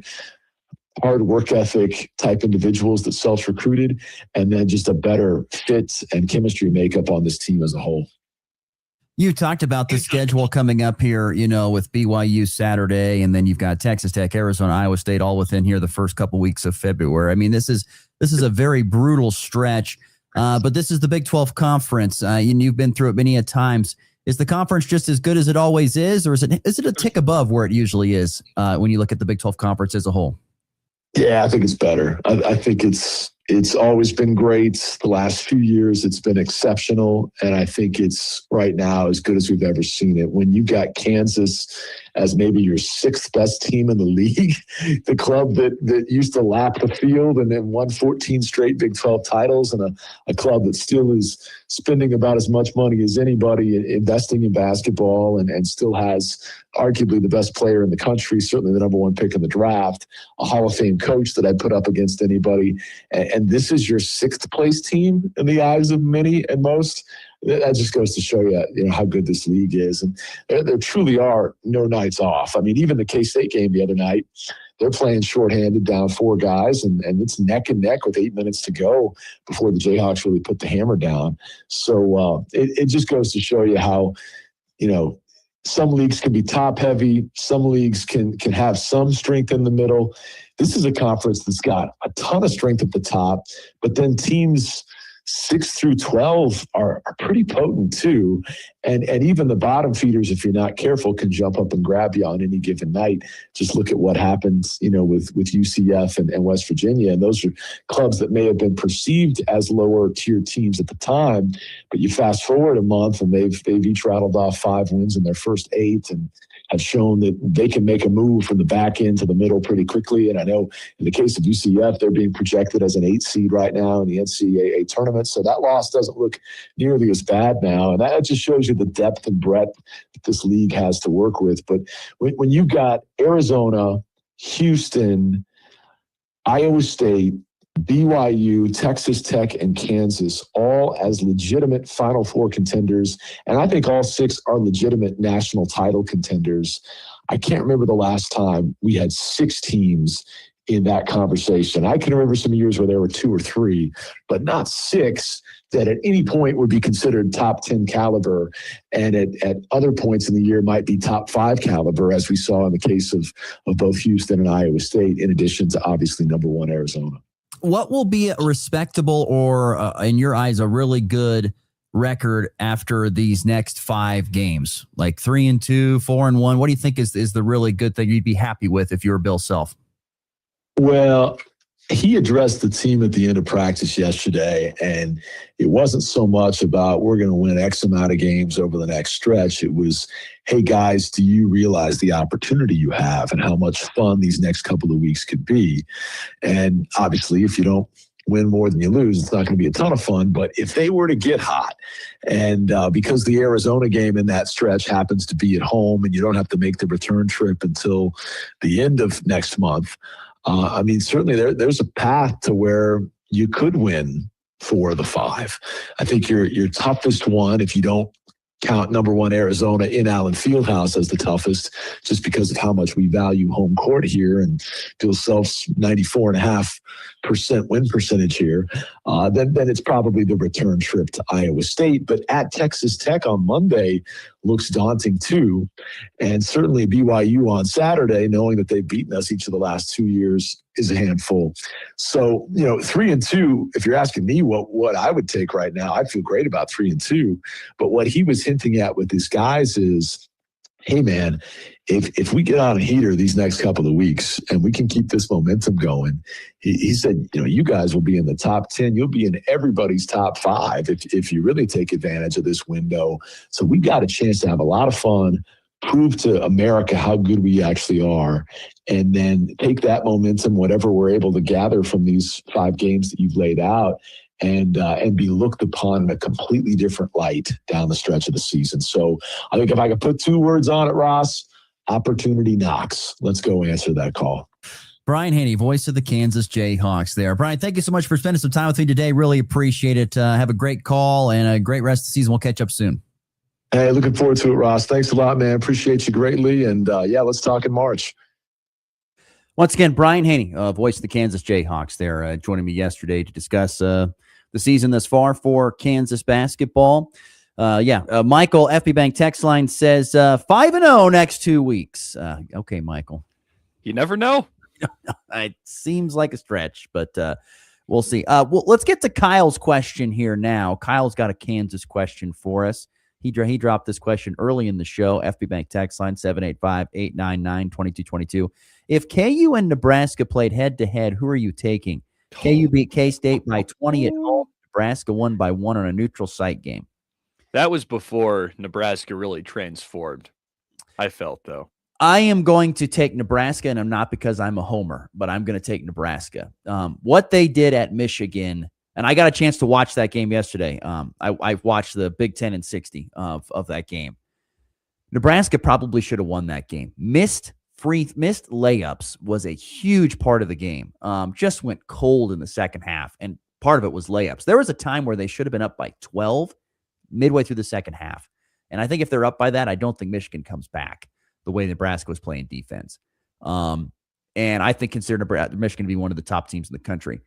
Speaker 26: hard work ethic type individuals that Self recruited, and then just a better fit and chemistry makeup on this team as a whole.
Speaker 14: You talked about the schedule coming up here, with BYU Saturday, and then you've got Texas Tech, Arizona, Iowa State, all within here the first couple weeks of February. I mean, this is a very brutal stretch, but this is the Big 12 Conference. You've been through it many a times. Is the conference just as good as it always is, or is it a tick above where it usually is when you look at the Big 12 Conference as a whole?
Speaker 26: Yeah, I think it's better. I think it's always been great. The last few years, it's been exceptional, and I think it's right now as good as we've ever seen it. When you got Kansas as maybe your sixth best team in the league, the club that used to lap the field and then won 14 straight Big 12 titles, and a club that still is spending about as much money as anybody investing in basketball and still has arguably the best player in the country, certainly the number one pick in the draft, a Hall of Fame coach that I'd put up against anybody. And this is your sixth place team in the eyes of many and most. That just goes to show you, how good this league is. And there truly are no nights off. I mean, even the K-State game the other night, they're playing shorthanded down 4 guys, and it's neck and neck with 8 minutes to go before the Jayhawks really put the hammer down. So it just goes to show you how, some leagues can be top heavy. Some leagues can have some strength in the middle. This is a conference that's got a ton of strength at the top, but then teams 6 through 12 are pretty potent too. And even the bottom feeders, if you're not careful, can jump up and grab you on any given night. Just look at what happened, with UCF and West Virginia. And those are clubs that may have been perceived as lower tier teams at the time, but you fast forward a month and they've each rattled off 5 wins in their first 8 and have shown that they can make a move from the back end to the middle pretty quickly. And I know in the case of UCF, they're being projected as an 8 seed right now in the NCAA tournament. So that loss doesn't look nearly as bad now. And that just shows you the depth and breadth that this league has to work with. But when you got Arizona, Houston, Iowa State, BYU, Texas Tech, and Kansas, all as legitimate Final Four contenders. And I think all 6 are legitimate national title contenders. I can't remember the last time we had 6 teams in that conversation. I can remember some years where there were 2 or 3, but not 6 that at any point would be considered top 10 caliber, and at other points in the year might be top 5 caliber, as we saw in the case of both Houston and Iowa State, in addition to obviously number 1 Arizona.
Speaker 14: What will be a respectable or, in your eyes, a really good record after these next 5 games? Like 3-2, 4-1? What do you think is the really good thing you'd be happy with if you were Bill Self?
Speaker 26: Well, he addressed the team at the end of practice yesterday, and it wasn't so much about we're going to win X amount of games over the next stretch. It was, hey, guys, do you realize the opportunity you have and how much fun these next couple of weeks could be? And obviously, if you don't win more than you lose, it's not going to be a ton of fun. But if they were to get hot, and because the Arizona game in that stretch happens to be at home and you don't have to make the return trip until the end of next month, certainly there's a path to where you could win 4 of the 5. I think your toughest one, if you don't count number 1 Arizona in Allen Fieldhouse as the toughest, just because of how much we value home court here, and Bill Self's 94.5% win percentage here, then it's probably the return trip to Iowa State. But at Texas Tech on Monday looks daunting too. And certainly BYU on Saturday, knowing that they've beaten us each of the last 2 years, is a handful. So, 3-2, if you're asking me what I would take right now, I feel great about 3-2. But what he was hinting at with his guys is, hey man, if we get on a heater these next couple of weeks and we can keep this momentum going, he said, you guys will be in the top 10. You'll be in everybody's top 5 if you really take advantage of this window. So we got a chance to have a lot of fun, prove to America how good we actually are, and then take that momentum, whatever we're able to gather from these 5 games that you've laid out, and be looked upon in a completely different light down the stretch of the season. So I think if I could put 2 words on it, Ross, opportunity knocks. Let's go answer that call.
Speaker 14: Brian Haney, voice of the Kansas Jayhawks there. Brian, thank you so much for spending some time with me today. Really appreciate it. Have a great call and a great rest of the season. We'll catch up soon.
Speaker 26: Hey, looking forward to it, Ross. Thanks a lot, man. Appreciate you greatly. And let's talk in March.
Speaker 14: Once again, Brian Haney, voice of the Kansas Jayhawks there, joining me yesterday to discuss the season thus far for Kansas basketball. Michael, FB Bank text line says 5-0 next 2 weeks. Okay, Michael.
Speaker 6: You never know.
Speaker 14: It seems like a stretch, but we'll see. Let's get to Kyle's question here now. Kyle's got a Kansas question for us. He dropped this question early in the show. FB Bank text line 785-899-2222. If KU and Nebraska played head-to-head, who are you taking? KU beat K-State by 20 at home. Nebraska won by 1 on a neutral site game.
Speaker 6: That was before Nebraska really transformed, I felt, though.
Speaker 14: I am going to take Nebraska, and I'm not because I'm a homer, but I'm going to take Nebraska. What they did at Michigan, and I got a chance to watch that game yesterday. I watched the Big Ten and 60 of that game. Nebraska probably should have won that game. Missed layups was a huge part of the game. Just went cold in the second half, and part of it was layups. There was a time where they should have been up by 12 midway through the second half. And I think if they're up by that, I don't think Michigan comes back the way Nebraska was playing defense. And I think consider Michigan to be one of the top teams in the country.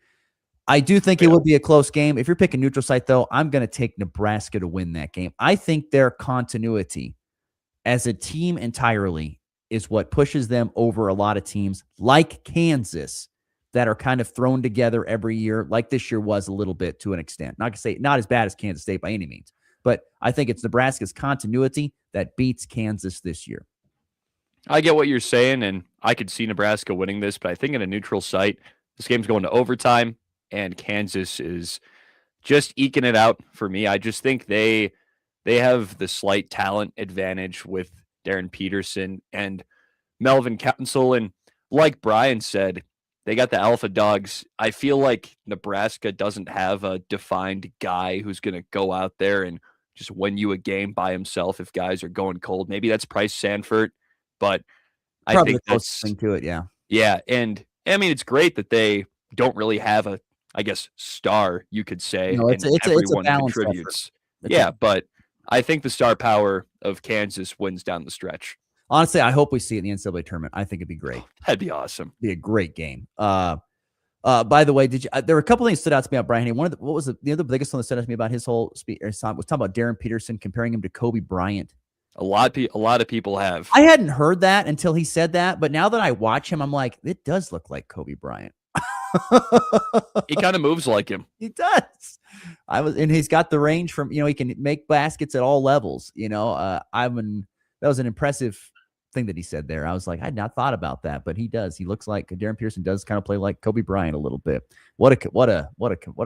Speaker 14: I do think it will be a close game. If you're picking neutral site, though, I'm going to take Nebraska to win that game. I think their continuity as a team entirely is what pushes them over a lot of teams like Kansas that are kind of thrown together every year, like this year was a little bit to an extent. Not to say not as bad as Kansas State by any means, but I think it's Nebraska's continuity that beats Kansas this year.
Speaker 6: I get what you're saying, and I could see Nebraska winning this, but I think in a neutral site, this game's going to overtime, and Kansas is just eking it out for me. I just think they have the slight talent advantage with Darren Peterson and Melvin Council, and like Brian said, they got the alpha dogs. I feel like Nebraska doesn't have a defined guy who's going to go out there and just win you a game by himself if guys are going cold. Maybe that's Price Sanford. But I
Speaker 14: probably
Speaker 6: think
Speaker 14: the closest thing to it, yeah.
Speaker 6: Yeah, and I mean, it's great that they don't really have a, I guess, star, you could say.
Speaker 14: No, it's a balanced
Speaker 6: contributes.
Speaker 14: Effort.
Speaker 6: But I think the star power of Kansas wins down the stretch.
Speaker 14: Honestly, I hope we see it in the NCAA tournament. I think it'd be great.
Speaker 6: That'd be awesome.
Speaker 14: Be a great game. By the way, there were a couple things that stood out to me about Brian Haney. What was the other biggest one that stood out to me about his whole speech? Was talking about Darren Peterson, comparing him to Kobe Bryant.
Speaker 6: A lot of people have.
Speaker 14: I hadn't heard that until he said that, but now that I watch him, I'm like, it does look like Kobe Bryant.
Speaker 6: He kind of moves like him.
Speaker 14: He does. And he's got the range from, he can make baskets at all levels. That was an impressive thing that he said there. I was like, I had not thought about that, but he does. He looks like Darren Peterson does kind of play like Kobe Bryant a little bit. What a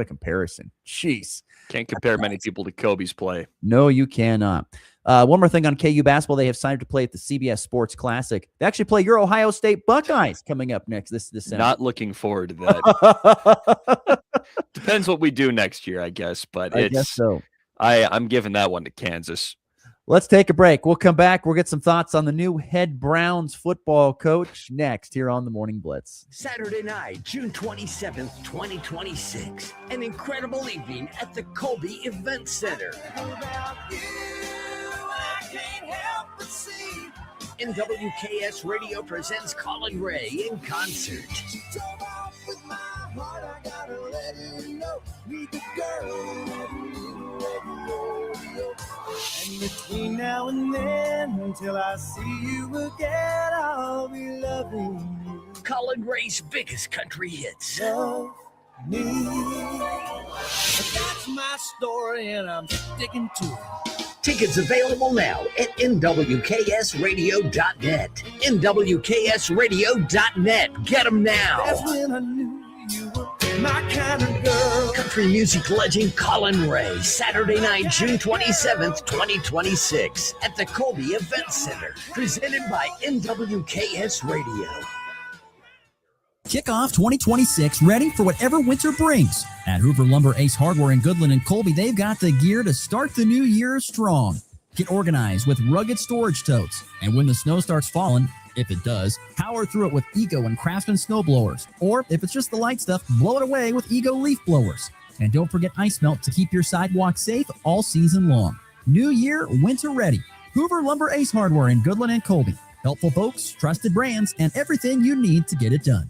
Speaker 14: comparison. Jeez.
Speaker 6: Can't compare many people to Kobe's play.
Speaker 14: No, you cannot. One more thing on KU basketball. They have signed to play at the CBS Sports Classic. They actually play your Ohio State Buckeyes coming up next this December.
Speaker 6: Not looking forward to that. Depends what we do next year, I guess. But
Speaker 14: I guess so.
Speaker 6: I'm giving that one to Kansas.
Speaker 14: Let's take a break. We'll come back. We'll get some thoughts on the new head Browns football coach next here on the Morning Blitz.
Speaker 1: Saturday night, June 27th, 2026. An incredible evening at the Colby Event Center. NWKS Radio presents Colin Ray in concert.
Speaker 2: And between now and then, until I see you again, I'll be loving you.
Speaker 1: Colin Ray's biggest country hits.
Speaker 2: Love me. That's my story, and I'm sticking to it.
Speaker 1: Tickets available now at nwksradio.net. nwksradio.net. Get them now.
Speaker 2: That's when I knew you were my kind of girl.
Speaker 1: Country music legend Colin Ray, Saturday night, June 27th, 2026, at the Colby Event Center, presented by NWKS Radio.
Speaker 4: Kick off 2026 ready for whatever winter brings. At Hoover Lumber Ace Hardware in Goodland and Colby, they've got the gear to start the new year strong. Get organized with rugged storage totes. And when the snow starts falling, if it does, power through it with Ego and Craftsman snow blowers. Or if it's just the light stuff, blow it away with Ego leaf blowers. And don't forget ice melt to keep your sidewalk safe all season long. New year, winter ready. Hoover Lumber Ace Hardware in Goodland and Colby. Helpful folks, trusted brands, and everything you need to get it done.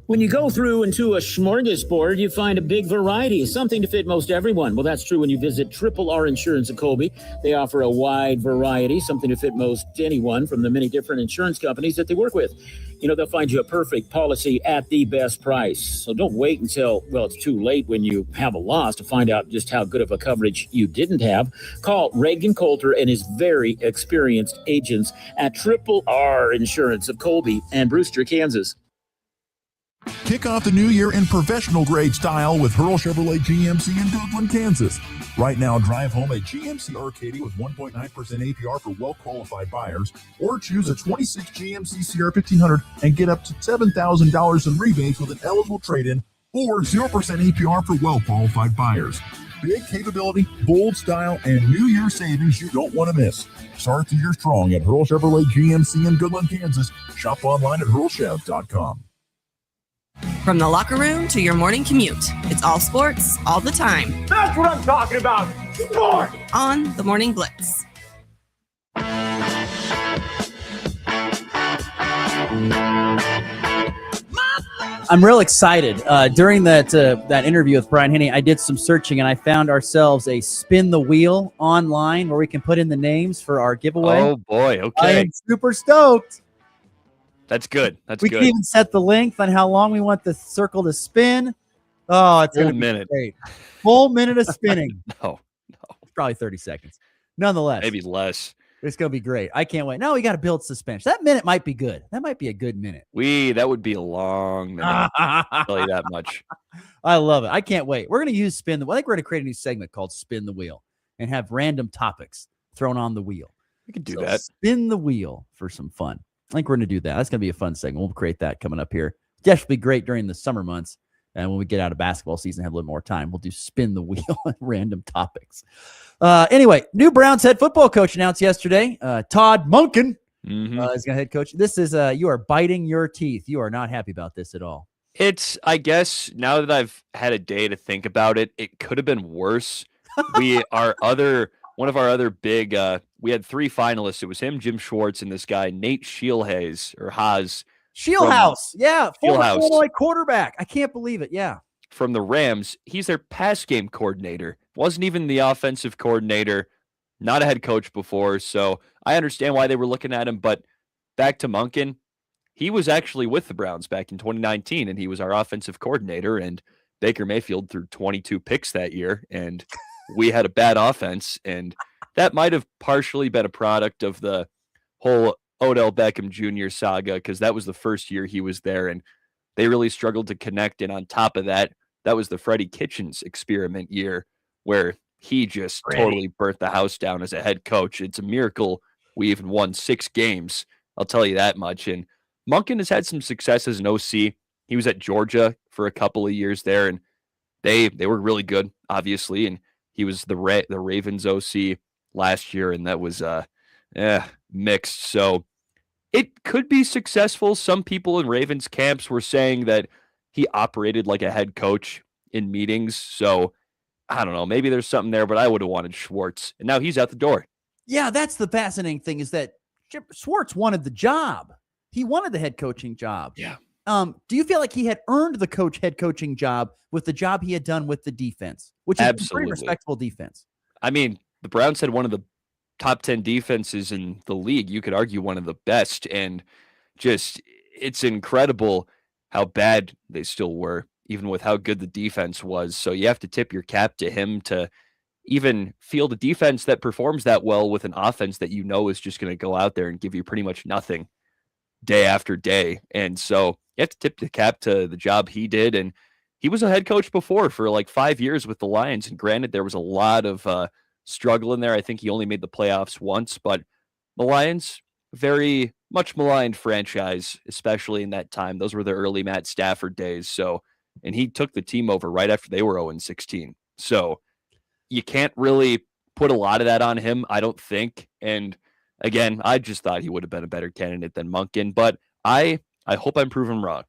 Speaker 5: When you go through into a smorgasbord, you find a big variety, something to fit most everyone. Well, that's true when you visit Triple R Insurance of Colby. They offer a wide variety, something to fit most anyone from the many different insurance companies that they work with. They'll find you a perfect policy at the best price. So don't wait until, it's too late when you have a loss to find out just how good of a coverage you didn't have. Call Reagan Coulter and his very experienced agents at Triple R Insurance of Colby and Brewster, Kansas.
Speaker 7: Kick off the new year in professional grade style with Hurl Chevrolet GMC in Goodland, Kansas. Right now, drive home a GMC Arcadia with 1.9% APR for well-qualified buyers, or choose a 26 GMC CR 1500 and get up to $7,000 in rebates with an eligible trade-in, or 0% APR for well-qualified buyers. Big capability, bold style, and New Year savings you don't want to miss. Start the year strong at Hurl Chevrolet GMC in Goodland, Kansas. Shop online at hurlchev.com.
Speaker 13: From the locker room to your morning commute, it's all sports, all the time.
Speaker 25: That's what I'm talking about. Sport!
Speaker 13: On the Morning Blitz.
Speaker 14: I'm real excited. During that interview with Brian Henney, I did some searching, and I found ourselves a spin the wheel online where we can put in the names for our giveaway.
Speaker 6: Oh, boy. Okay.
Speaker 14: I am super stoked.
Speaker 6: That's good. That's
Speaker 14: we
Speaker 6: good.
Speaker 14: can even set the length on how long we want the circle to spin. Oh, it's going to be great. Full minute of spinning.
Speaker 6: No.
Speaker 14: It's probably 30 seconds. Nonetheless.
Speaker 6: Maybe less.
Speaker 14: It's going to be great. I can't wait. Now we got to build suspension. That minute might be good. That might be a good minute.
Speaker 6: That would be a long minute. I'll tell you that much.
Speaker 14: I love it. I can't wait. We're going to use Spin the Wheel. I think we're going to create a new segment called Spin the Wheel and have random topics thrown on the wheel.
Speaker 6: We can do that.
Speaker 14: Spin the wheel for some fun. I think we're going to do that. That's going to be a fun segment. We'll create that coming up here. Definitely great during the summer months. And when we get out of basketball season, have a little more time, we'll do Spin the Wheel and random topics. Anyway, new Browns head football coach announced yesterday. Todd Monken is going to head coach. This is, you are biting your teeth. You are not happy about this at all.
Speaker 6: It's, I guess, now that I've had a day to think about it, it could have been worse. One of our other big, we had 3 finalists. It was him, Jim Schwartz, and this guy, Nate Scheelhaas, or Haas.
Speaker 14: Scheelhaas, yeah. Former
Speaker 6: Scheelhaas.
Speaker 14: Illinois quarterback. I can't believe it, yeah.
Speaker 6: From the Rams. He's their pass game coordinator. Wasn't even the offensive coordinator. Not a head coach before, so I understand why they were looking at him. But back to Monken, he was actually with the Browns back in 2019, and he was our offensive coordinator, and Baker Mayfield threw 22 picks that year, and we had a bad offense, and that might have partially been a product of the whole Odell Beckham Jr. saga, because that was the first year he was there, and they really struggled to connect. And on top of that, that was the Freddie Kitchens experiment year where he just totally burnt the house down as a head coach. It's a miracle we even won 6 games. I'll tell you that much. And Monken has had some success as an OC. He was at Georgia for a couple of years there, and they were really good, obviously. And he was the Ravens OC last year, and that was mixed. So it could be successful. Some people in Ravens camps were saying that he operated like a head coach in meetings. So I don't know. Maybe there's something there, but I would have wanted Schwartz. And now he's out the door.
Speaker 14: Yeah, that's the fascinating thing is that Schwartz wanted the job. He wanted the head coaching job.
Speaker 6: Yeah.
Speaker 14: Do you feel like he had earned the head coaching job with the job he had done with the defense, which is a pretty respectable defense?
Speaker 6: I mean, the Browns had one of the top 10 defenses in the league. You could argue one of the best, and just it's incredible how bad they still were, even with how good the defense was. So you have to tip your cap to him to even field a defense that performs that well with an offense that you know is just going to go out there and give you pretty much nothing day after day. And so you have to tip the cap to the job he did. And he was a head coach before for like 5 years with the Lions. And granted, there was a lot of struggle in there. I think he only made the playoffs once, but the Lions, very much maligned franchise, especially in that time. Those were the early Matt Stafford days. So, and he took the team over right after they were 0-16. So you can't really put a lot of that on him, I don't think. And again, I just thought he would have been a better candidate than Monken, but I hope I'm proven wrong.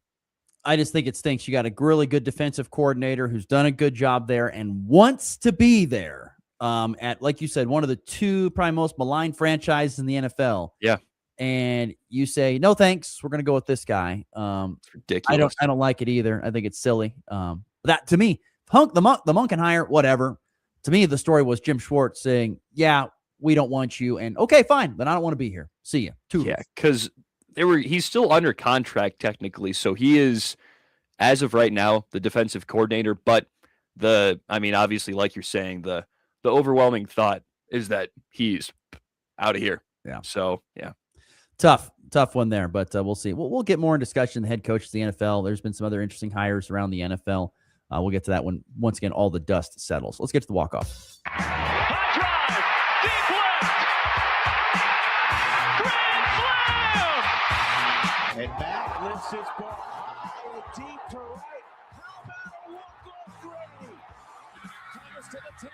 Speaker 14: I just think it stinks. You got a really good defensive coordinator who's done a good job there and wants to be there at, like you said, one of the 2 probably most maligned franchises in the NFL.
Speaker 6: Yeah.
Speaker 14: and you say, no, thanks, we're going to go with this guy.
Speaker 6: It's ridiculous.
Speaker 14: I don't like it either. I think it's silly. That to me, the monk can hire, whatever. To me, the story was Jim Schwartz saying, yeah, we don't want you. And okay, fine. Then I don't want to be here. See you.
Speaker 6: Yeah. Cause he's still under contract technically. So he is, as of right now, the defensive coordinator, but obviously, like you're saying, the overwhelming thought is that he's out of here.
Speaker 14: Yeah.
Speaker 6: So, yeah.
Speaker 14: Tough one there, but we'll see. We'll get more in discussion. The head coach of the NFL. There's been some other interesting hires around the NFL. We'll get to that when, once again, all the dust settles. Let's get to the walk-off.
Speaker 2: And back lifts his ball deep to right. How about a walk-off Grady? Thomas to the 10.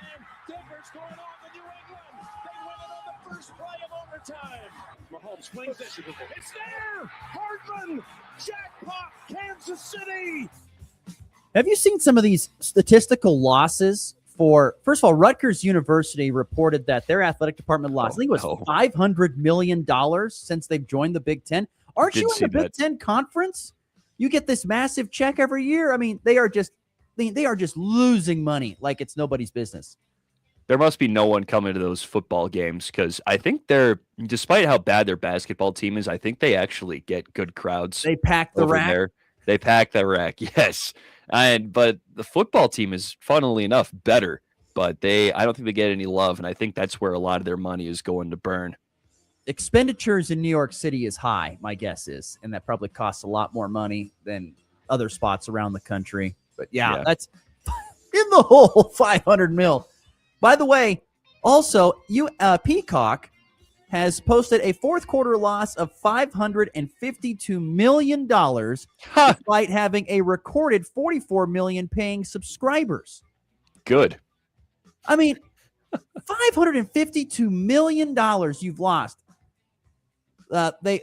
Speaker 2: Denver's going on to New England. They win it on the first play of overtime. Mahomes swings it. It's there. Hardman. Jackpot. Kansas City.
Speaker 14: Have you seen some of these statistical losses for, first of all, Rutgers University reported that their athletic department lost, I think it was $500 million since they've joined the Big Ten. Aren't you in the Big Ten conference? You get this massive check every year. I mean, they are just losing money like it's nobody's business.
Speaker 6: There must be no one coming to those football games because I think despite how bad their basketball team is, I think they actually get good crowds.
Speaker 14: They pack the rack.
Speaker 6: There. They pack the rack, yes. But the football team is, funnily enough, better. But I don't think they get any love, and I think that's where a lot of their money is going to burn.
Speaker 14: Expenditures in New York City is high, my guess is, and that probably costs a lot more money than other spots around the country. But yeah. That's in the hole, $500 million. By the way, also, Peacock has posted a fourth quarter loss of $552 million, despite having a recorded 44 million paying subscribers.
Speaker 6: Good.
Speaker 14: I mean, $552 million you've lost. They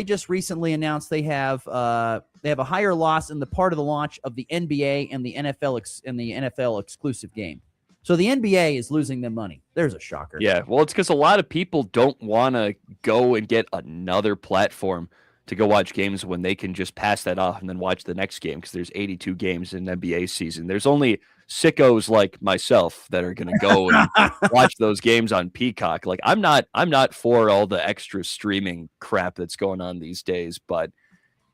Speaker 14: just recently announced they have a higher loss in the part of the launch of the NBA and the NFL exclusive game. So the NBA is losing them money. There's a shocker.
Speaker 6: Yeah, well, it's because a lot of people don't want to go and get another platform to go watch games when they can just pass that off and then watch the next game because there's 82 games in NBA season. There's only sickos like myself that are going to go and watch those games on Peacock. Like I'm not for all the extra streaming crap that's going on these days, but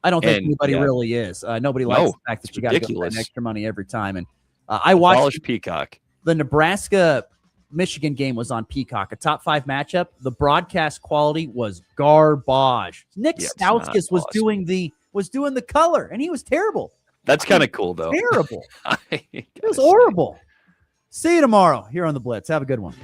Speaker 14: I don't think anybody really is. Nobody likes the fact that you got to go spend extra money every time. And I watched
Speaker 6: Peacock.
Speaker 14: The Nebraska-Michigan game was on Peacock, a top 5 matchup. The broadcast quality was garbage. Nick Stauskas was doing the color, and he was terrible.
Speaker 6: That's kind of cool, though.
Speaker 14: Terrible. It was horrible. See you tomorrow here on the Blitz. Have a good one.